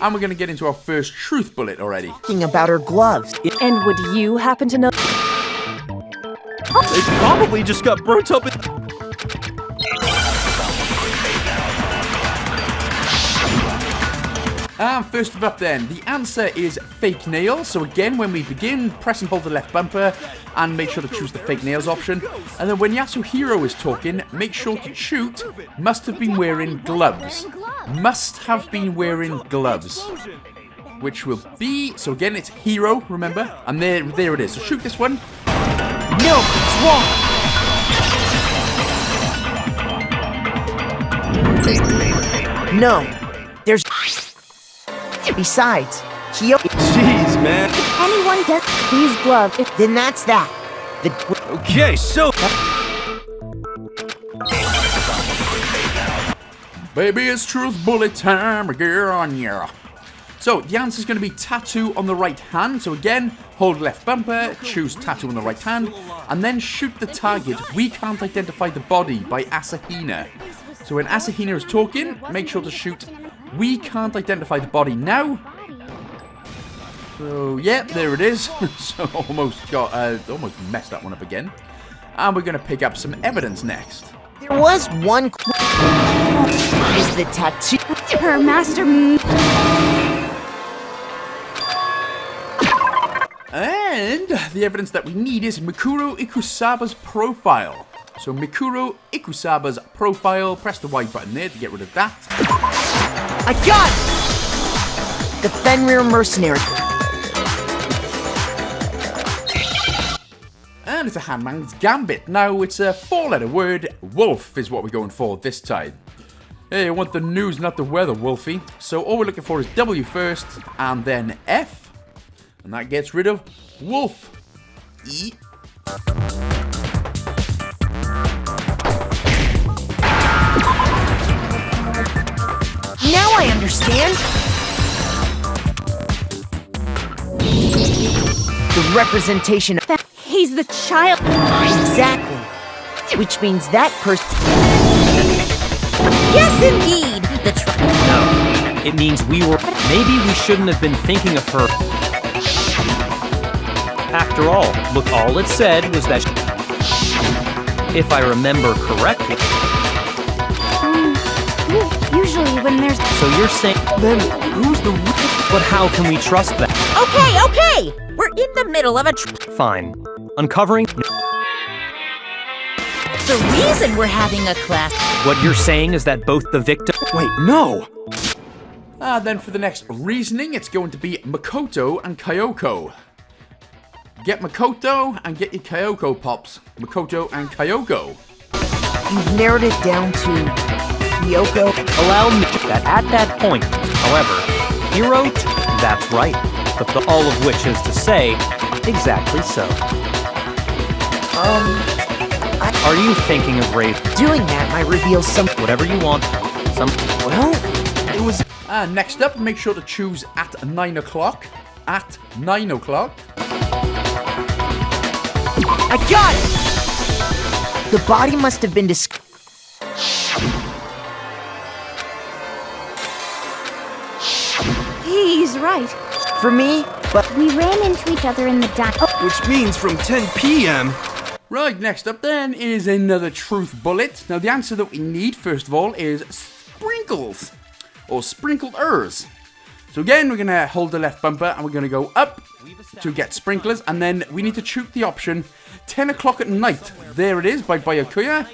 And we're going to get into our first truth bullet already. Talking about her gloves. And would you happen to know... They probably just got burnt up in... First up then, the answer is fake nails. So again, when we begin, press and hold the left bumper and make sure to choose the fake nails option. And then when Yasuhiro is talking, make sure to shoot must have been wearing gloves. Must have been wearing gloves. Which will be, so again, it's Hero, remember? And there it is. So shoot this one. No, it's wrong. No, there's... Besides, Kyo... Jeez, man. Anyone does these gloves. Then that's that. Okay, so... Baby, it's truth bullet time. Get on ya. So the answer is going to be tattoo on the right hand. So again, hold left bumper, choose tattoo on the right hand, and then shoot the target. We can't identify the body by Asahina. So when Asahina is talking, make sure to shoot. We can't identify the body now. So yeah, there it is. So almost messed that one up again. And we're going to pick up some evidence next. There was one... Is the tattoo... Her master... And the evidence that we need is Mikuro Ikusaba's profile. So Mikuro Ikusaba's profile, press the Y button there to get rid of that. I got it! The Fenrir mercenary. And it's a Hangman's Gambit. Now it's a 4-letter word. Wolf is what we're going for this time. Hey, I want the news, not the weather, Wolfie. So all we're looking for is W first, and then F. And that gets rid of wolf. E. Now I understand. The representation of... He's the child. Exactly. Which means that person... Yes, indeed. No. It means we were... Maybe we shouldn't have been thinking of her. After all, look, all it said was that... If I remember correctly... Usually when there's... So you're saying... Then who's the... But how can we trust that? Okay. We're in the middle of a... Fine. Uncovering... The reason we're having a class... What you're saying is that both the victim... Wait, no! Then for the next reasoning, it's going to be Makoto and Kyoko. Get Makoto and get your Kyoko pops. Makoto and Kyoko. You've narrowed it down to... Kyoko. Allow me that at that point, however, Hero... That's right. But all of which is to say, exactly so. Are you thinking of rape? Doing that might reveal some... Whatever you want. Well, it was... Next up, make sure to choose at 9 o'clock. At 9 o'clock. I got it! The body must have been He's right. for me, but... We ran into each other in the dark. Which means from 10 p.m. Right, next up then is another truth bullet. Now the answer that we need, first of all, is sprinkles. Or sprinklers. So again, we're going to hold the left bumper and we're going to go up to get sprinklers. And then we need to choose the option 10 o'clock at night. There it is by Byakuya.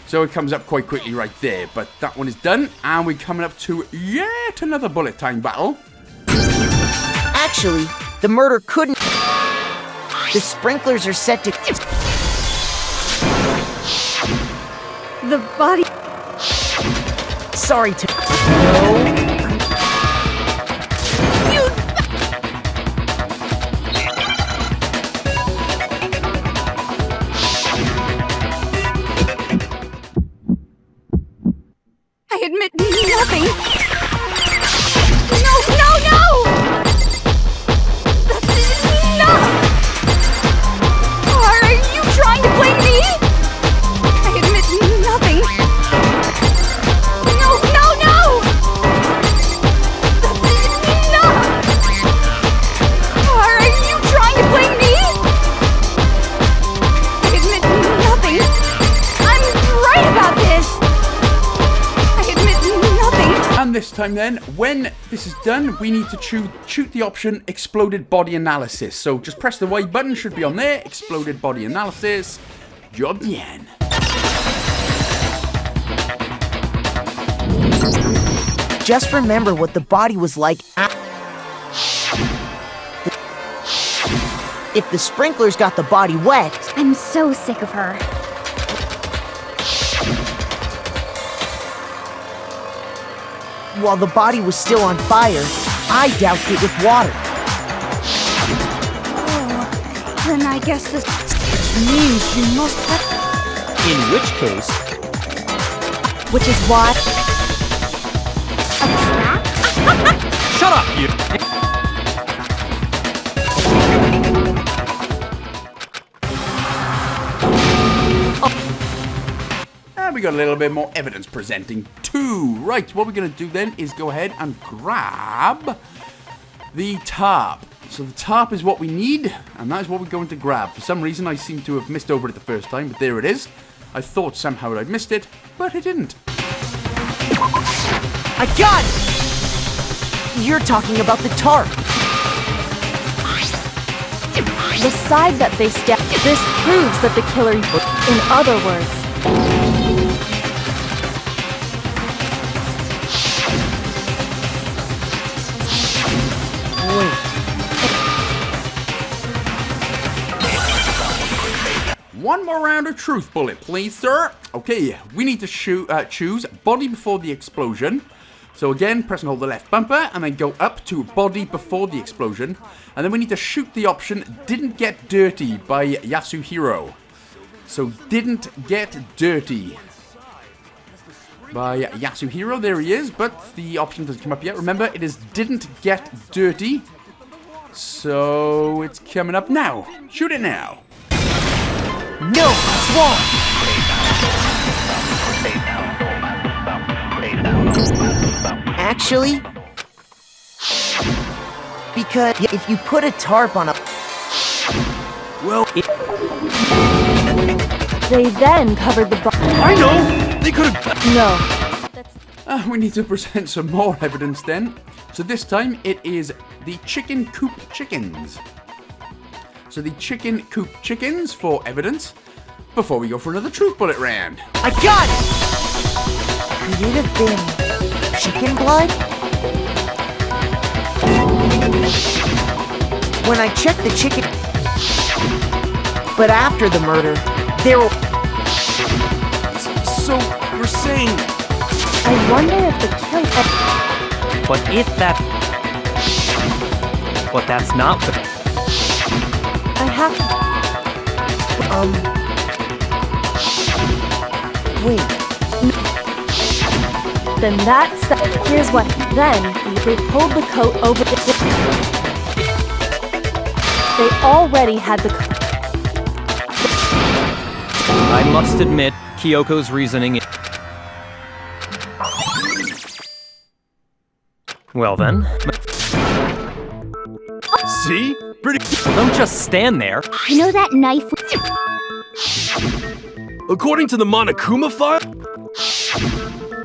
So it comes up quite quickly right there. But that one is done. And we're coming up to yet another bullet time battle. Actually, the murder couldn't... The sprinklers are set to... The body... Sorry to... No... I admit nothing. No! That's enough! Are you trying to blame me? I admit nothing. No! That's enough! Are you trying to blame me? I admit nothing. I'm right about this. I admit nothing. And And this time then, when this is done, we need to shoot the option Exploded Body Analysis. So just press the Y button, should be on there, Exploded Body Analysis. Job bien. Just remember what the body was like if the sprinklers got the body wet. I'm so sick of her. While the body was still on fire, I doused it with water. Oh, then I guess this Means you must have... In which case, Which is why shut up, you. And we got a little bit more evidence presenting too. Right, what we're going to do then is go ahead and grab the tarp. So the tarp is what we need, and that is what we're going to grab. For some reason, I seem to have missed over it the first time, but there it is. I thought somehow I'd missed it, but I didn't. I got it! You're talking about the tarp. the side that they stabbed. This proves that the killer, in other words, One more round of truth bullet, please, sir. Okay, we need to choose body before the explosion. So again, press and hold the left bumper, and then go up to body before the explosion. And then we need to shoot the option Didn't Get Dirty by Yasuhiro. So Didn't Get Dirty by Yasuhiro, there he is, but the option doesn't come up yet. Remember, it is Didn't Get Dirty. So it's coming up now. Shoot it now. No, that's wrong. Actually, because if you put a tarp on a... Well, they then covered the body. I know! They could have... No. We need to present some more evidence then. So this time it is the chicken coop chickens. So the chicken coop chickens for evidence before we go for another truth bullet round. I got it! Could it have been chicken blood? When I checked the chicken... But after the murder, there were... So, you're saying... I wonder if the killer... But if that... But that's not the... I have to... Wait. Then that's... Here's what... Then, they pulled the coat over the... They already had the coat. I must admit, Kyoko's reasoning is... Well then... See? Pretty... Don't just stand there. You know that knife? According to the Monokuma file?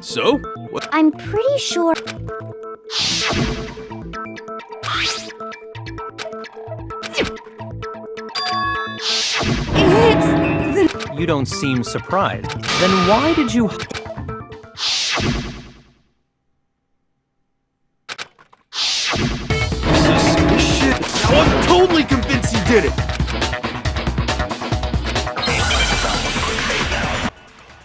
So? What? I'm pretty sure. You don't seem surprised. Then why did you... Shit! Now I'm totally convinced he did it!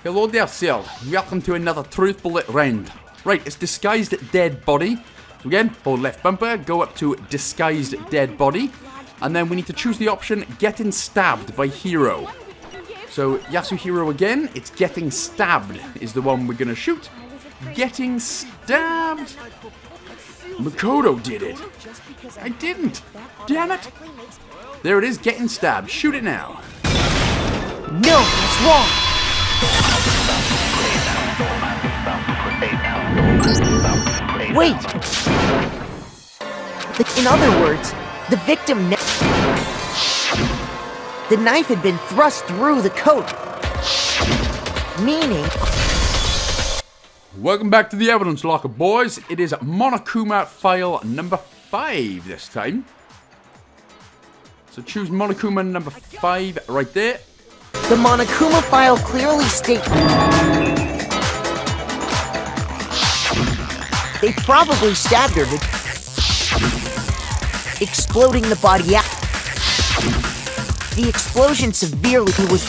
Hello there, sir. Welcome to another truth bullet round. Right, it's disguised dead body. So again, hold left bumper, go up to disguised dead body, and then we need to choose the option getting stabbed by hero. So Yasuhiro again, it's getting stabbed is the one we're gonna shoot. Getting stabbed. Makoto did it. I didn't. Damn it. There it is, getting stabbed. Shoot it now. No, that's wrong. Wait. In other words, the victim... The knife had been thrust through the coat. Meaning... Welcome back to the evidence locker, boys. It is Monokuma file number 5 this time. So choose Monokuma number 5 right there. The Monokuma file clearly states they probably staggered it, exploding the body out. The explosion severely was.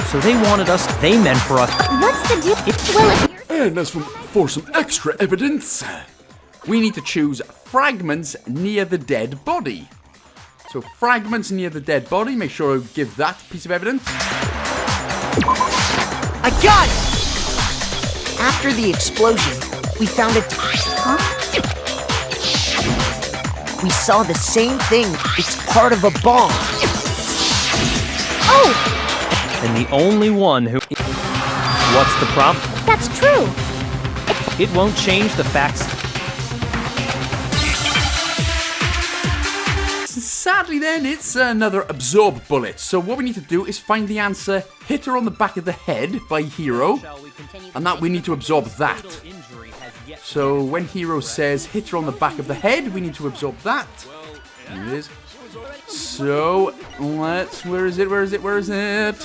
So they wanted us, they meant for us. What's the deal? Well, if And as for some extra evidence, we need to choose fragments near the dead body. So fragments near the dead body, make sure to give that piece of evidence. I got it! After the explosion, we found it. We saw the same thing. It's part of a bomb. oh, And the only one who... What's the problem? that's true. It won't change the facts. Sadly then, it's another absorb bullet. So what we need to do is find the answer, hit her on the back of the head by Hero, and that we need to absorb that. So when Hero says hit her on the back of the head, we need to absorb that. Here it is. So let's, where is it?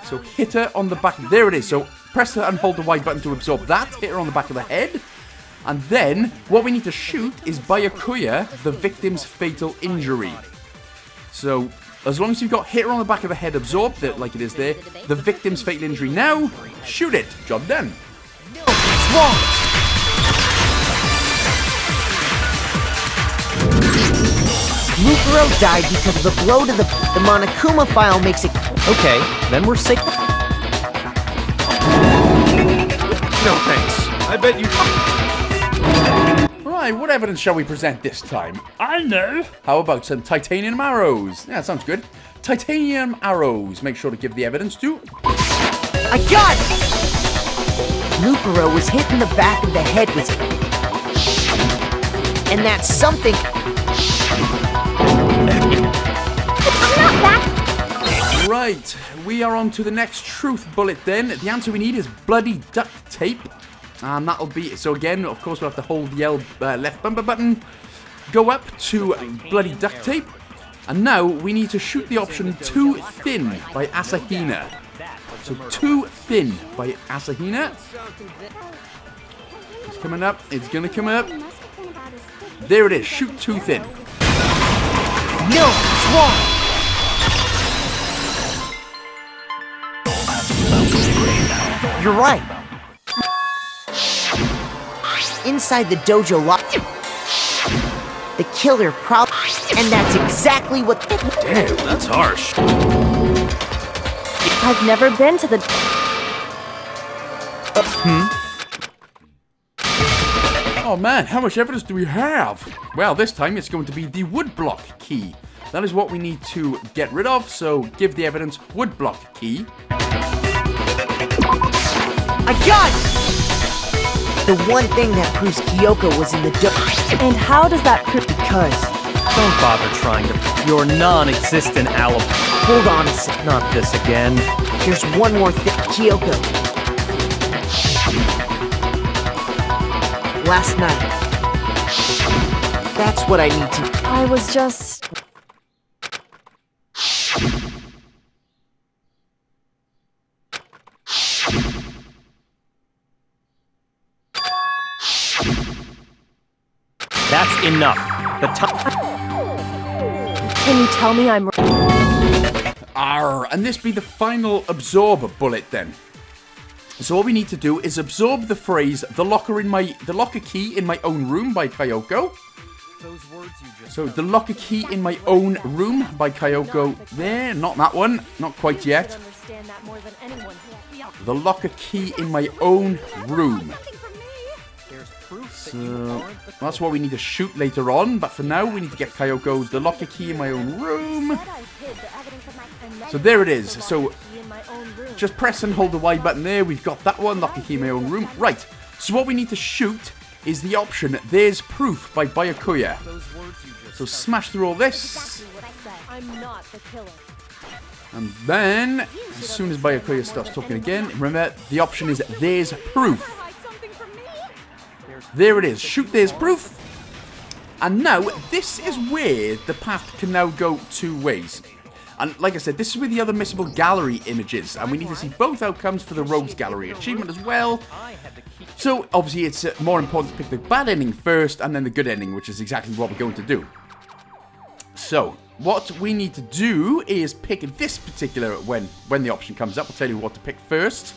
So hit her on the back, there it is. So press and hold the Y button to absorb that, hit her on the back of the head. And then, what we need to shoot is Byakuya, the victim's fatal injury. So, as long as you've got hit her on the back of the head absorbed, like it is there, the victim's fatal injury now, shoot it. Job done. What's wrong? Mukuro died because of the blow to the Monokuma file makes it. Okay, then we're safe. No thanks. I bet you... Right, what evidence shall we present this time? I know. How about some titanium arrows? Yeah, sounds good. Titanium arrows. Make sure to give the evidence to... I got it! Mukuro was hit in the back of the head with. And that's something. Right, we are on to the next truth bullet then. The answer we need is bloody duct tape. And that'll be, so again, of course, we'll have to hold the L left bumper button, go up to bloody duct tape, and now we need to shoot the option Too Thin by Asahina. So Too Thin by Asahina. It's coming up, it's gonna come up. There it is, shoot Too Thin. No, it's wrong! You're right. Inside the dojo lock. The killer probably. And that's exactly what. Damn, that's harsh. I've never been to the... Oh man, how much evidence do we have? Well, this time it's going to be the woodblock key. That is what we need to get rid of, so give the evidence woodblock key. I got it! The one thing that proves Kyoko was in the dojo. And how does that prove... Because. Don't bother trying to... Your non-existent alibi. Hold on a sec. Not this again. There's one more thing. Kyoko. Last night. That's what I need to. I was just... That's enough. The time... Can you tell me I'm... Arr, and this be the final absorb bullet then. So what we need to do is absorb the phrase the locker key in my own room by Kyoko. So the locker key in my own room by Kyoko there, not that one, not quite yet. The locker key in my own room. So that's what we need to shoot later on, but for now we need to get Kyoko's the locker key in my own room. So there it is. So just press and hold the Y button there. We've got that one, locker key in my own room. Right, so what we need to shoot is the option There's Proof by Byakuya. So smash through all this. I'm not the killer. And then, as soon as Byakuya starts talking again, remember, the option is there's proof. There it is. Shoot, there's proof. And now, this is where the path can now go two ways. And like I said, this is where the other Missable gallery images, and we need to see both outcomes for the Rogues Gallery achievement as well. So, obviously, it's more important to pick the bad ending first, and then the good ending, which is exactly what we're going to do. So, what we need to do is pick this particular, when the option comes up, I'll tell you what to pick first.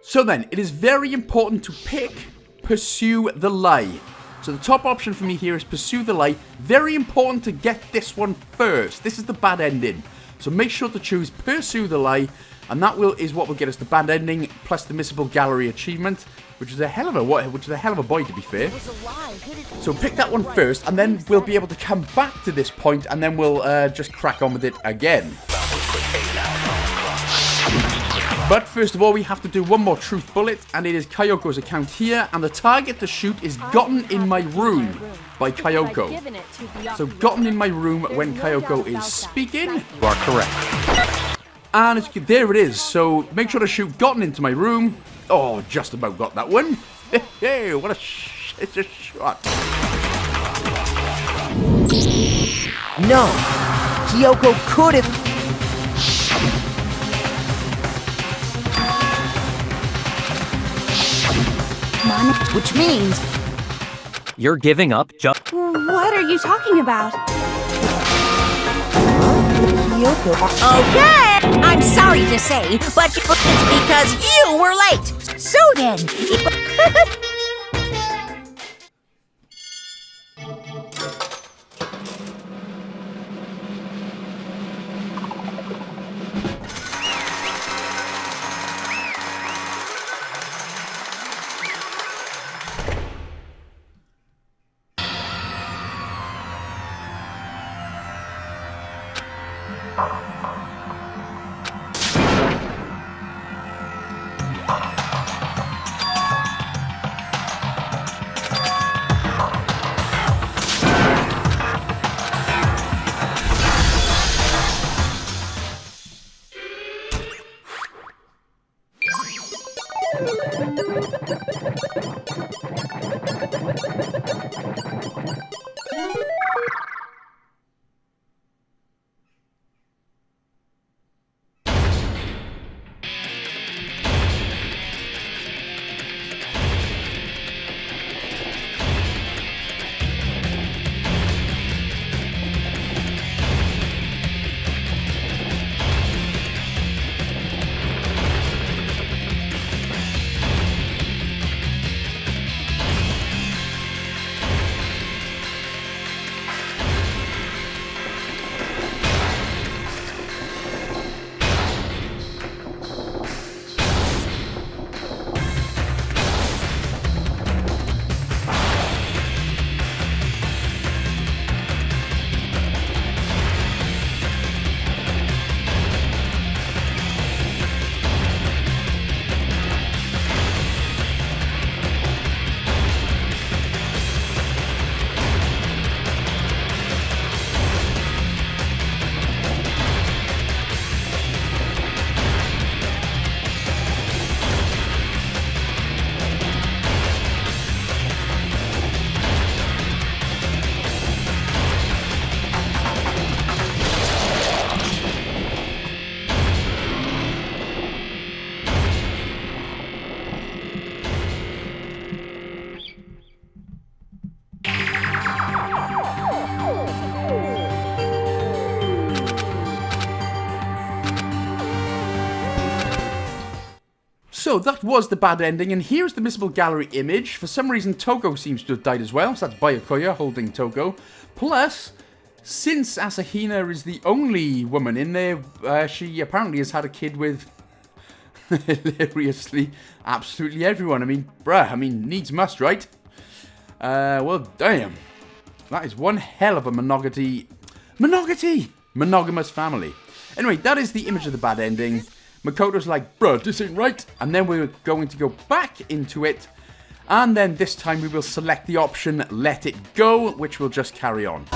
So then, it is very important to pick Pursue the Lie. So the top option for me here is Pursue the Lie. Very important to get this one first. This is the bad ending. So make sure to choose Pursue the Lie, and that is what will get us the bad ending plus the Missable Gallery achievement, which is a hell of a boy, to be fair. So pick that one first, and then we'll be able to come back to this point, and then we'll just crack on with it again. But first of all, we have to do one more truth bullet, and it is Kyoko's account here, and the target to shoot is Gotten in My Room by Kyoko. So Gotten in My Room when Kyoko is speaking. You are correct. And there it is, so make sure to shoot Gotten into My Room. Oh, just about got that one. Hey, what a shot. No, Kyoko could have... Which means... You're giving up just... What are you talking about? Okay, I'm sorry to say, but it's because you were late. So then... So that was the bad ending, and here's the Missable Gallery image. For some reason, Togo seems to have died as well, so that's Byakuya holding Togo. Plus, since Asahina is the only woman in there, she apparently has had a kid with, hilariously, absolutely everyone. I mean, needs must, right? Well, damn. That is one hell of a monogamous family. Anyway, that is the image of the bad ending. Makoto's like, bruh, this ain't right. And then we're going to go back into it. And then this time we will select the option, let it go, which will just carry on.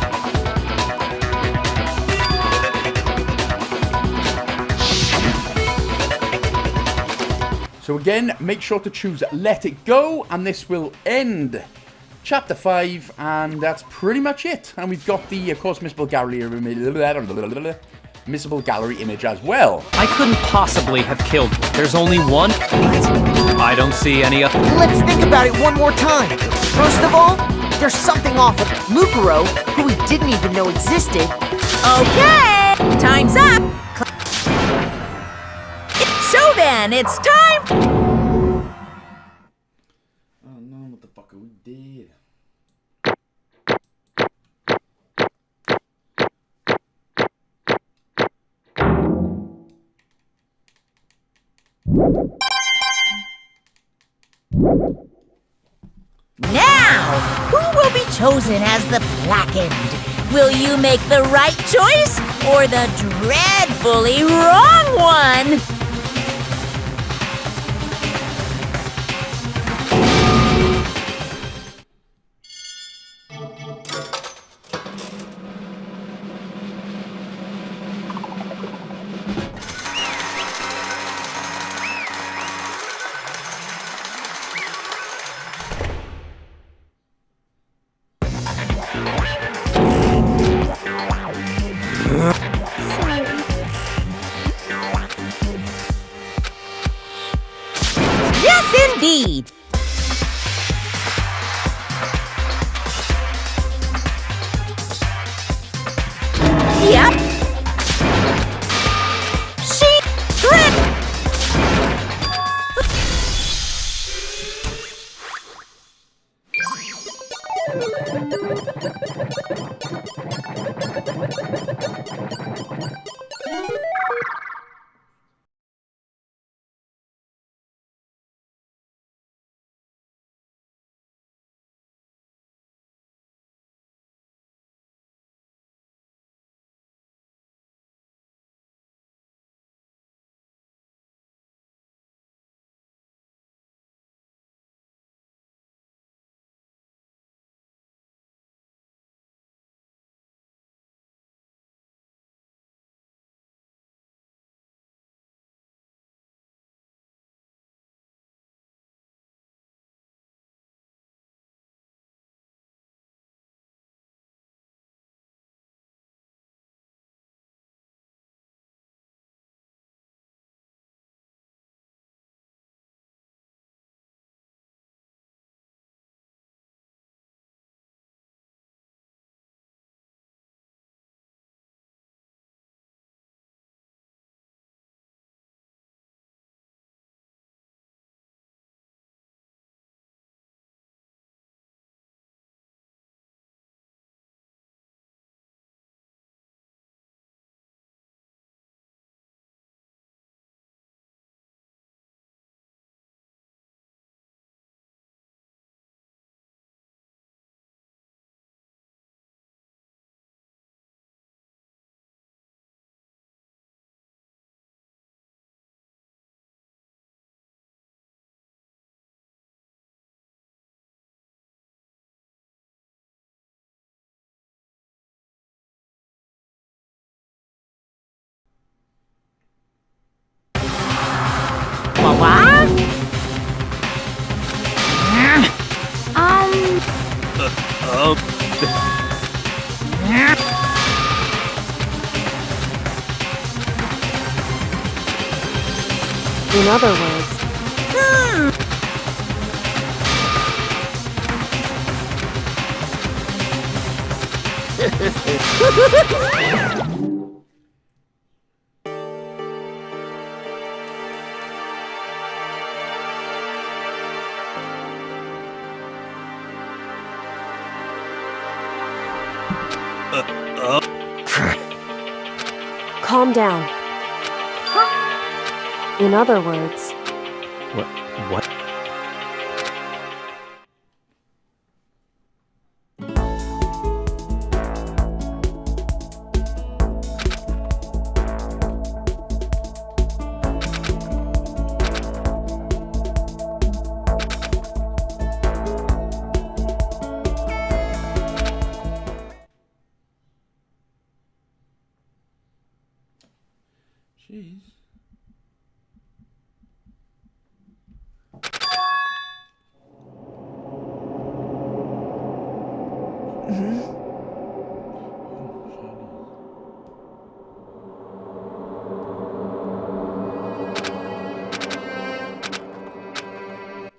So again, make sure to choose let it go, and this will end chapter 5, and that's pretty much it. And we've got the, of course, Missable gallery image as well. I couldn't possibly have killed. There's only one. I don't see any. Let's think about it one more time. First of all, there's something off with Mukuro, who we didn't even know existed. Okay, time's up. So then, it's time. Oh no, what the fuck are we did? Now, who will be chosen as the blackened? Will you make the right choice or the dreadfully wrong one? Yes, indeed. Yep. Secret. What? In other words, calm down. In other words, What? is.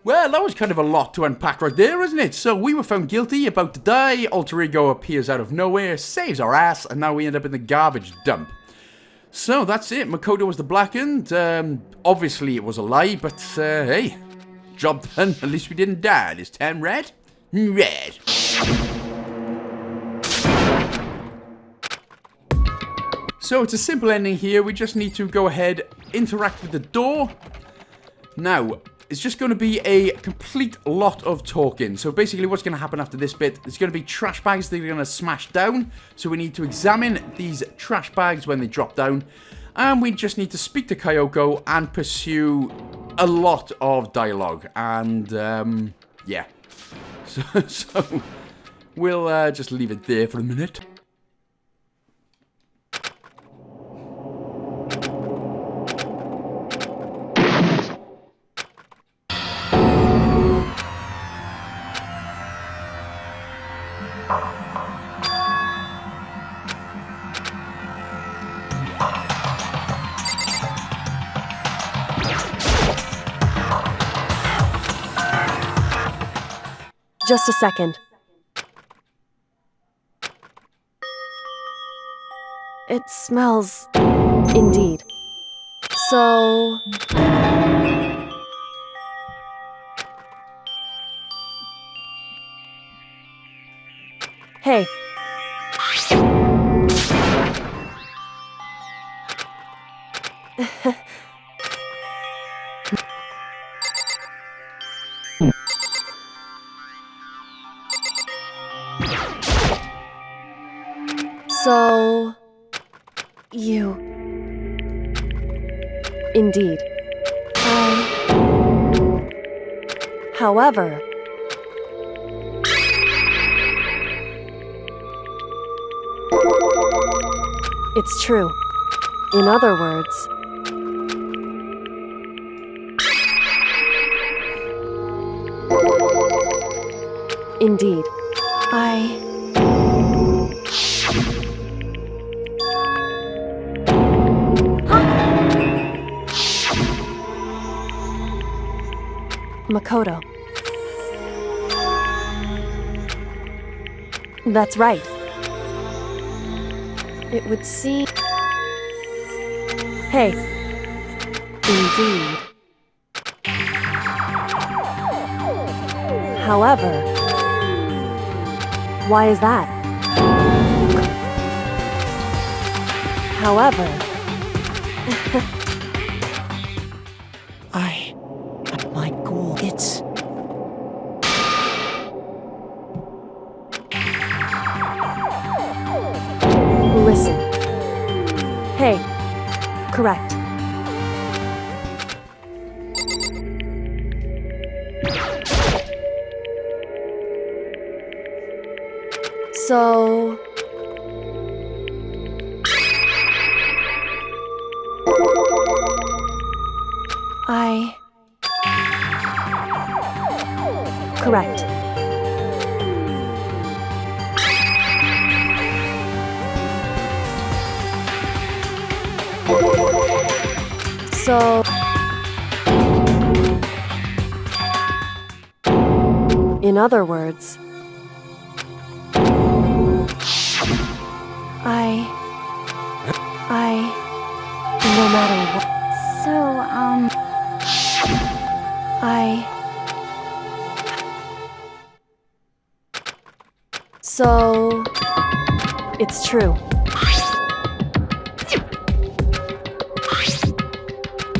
Well, that was kind of a lot to unpack right there, isn't it? So we were found guilty, about to die, alter ego appears out of nowhere, saves our ass, and now we end up in the garbage dump. So that's it, Makoto was the blackened. Obviously it was a lie, but hey, job done, at least we didn't die. This time, red? Red. So it's a simple ending here, we just need to go ahead, interact with the door. Now, it's just going to be a complete lot of talking. So basically what's going to happen after this bit, there's going to be trash bags that are going to smash down. So we need to examine these trash bags when they drop down. And we just need to speak to Kyoko and pursue a lot of dialogue. And, yeah. So we'll just leave it there for a minute. Just a second. It smells... indeed. So... Hey. So... you... indeed. However... it's true. In other words... indeed. Makoto. That's right. It would seem... Hey. Indeed. However... why is that? However... My goal, it's... Listen. Hey. Correct. So... correct. So... in other words... no matter what... So... it's true.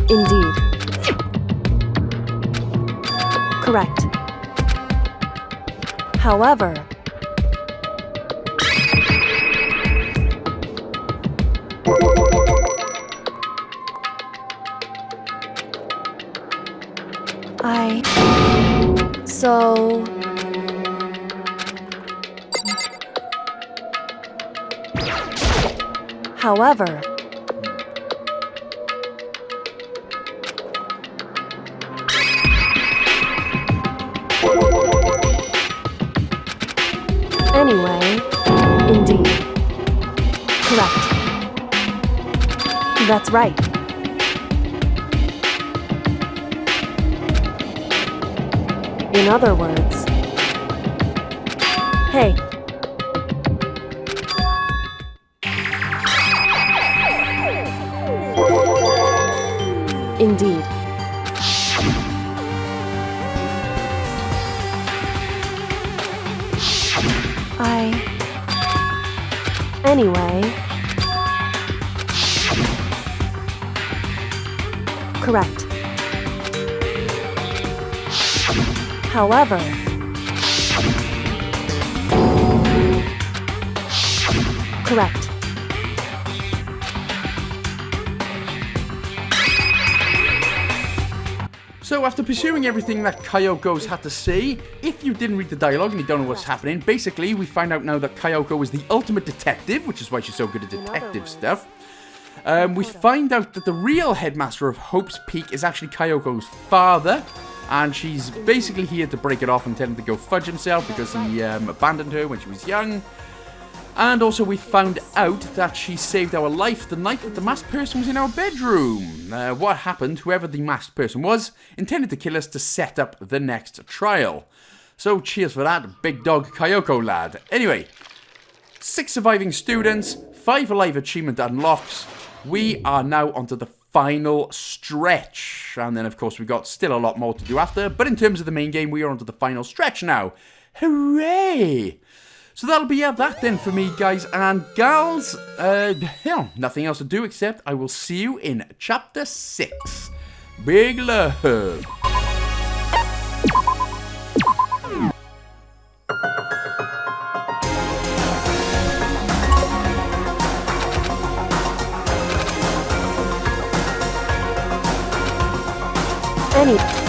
Indeed. Correct. However... So... however... That's right. In other words... Hey. Indeed. Anyway... Correct. However... Correct. So after pursuing everything that Kyoko's had to say, if you didn't read the dialogue and you don't know what's happening, basically we find out now that Kyoko is the ultimate detective, which is why she's so good at detective stuff. We find out that the real headmaster of Hope's Peak is actually Kyoko's father, and she's basically here to break it off and tell him to go fudge himself because he abandoned her when she was young. And also we found out that she saved our life the night that the masked person was in our bedroom. What happened, whoever the masked person was, intended to kill us to set up the next trial. So cheers for that, big dog Kyoko lad. Anyway, 6 surviving students, 5 alive achievement unlocks. We are now onto the final stretch. And then of course we got still a lot more to do after. But in terms of the main game, we are onto the final stretch now. Hooray! So that'll be that then for me, guys and gals. Nothing else to do except I will see you in Chapter 6. Big love. Anyway...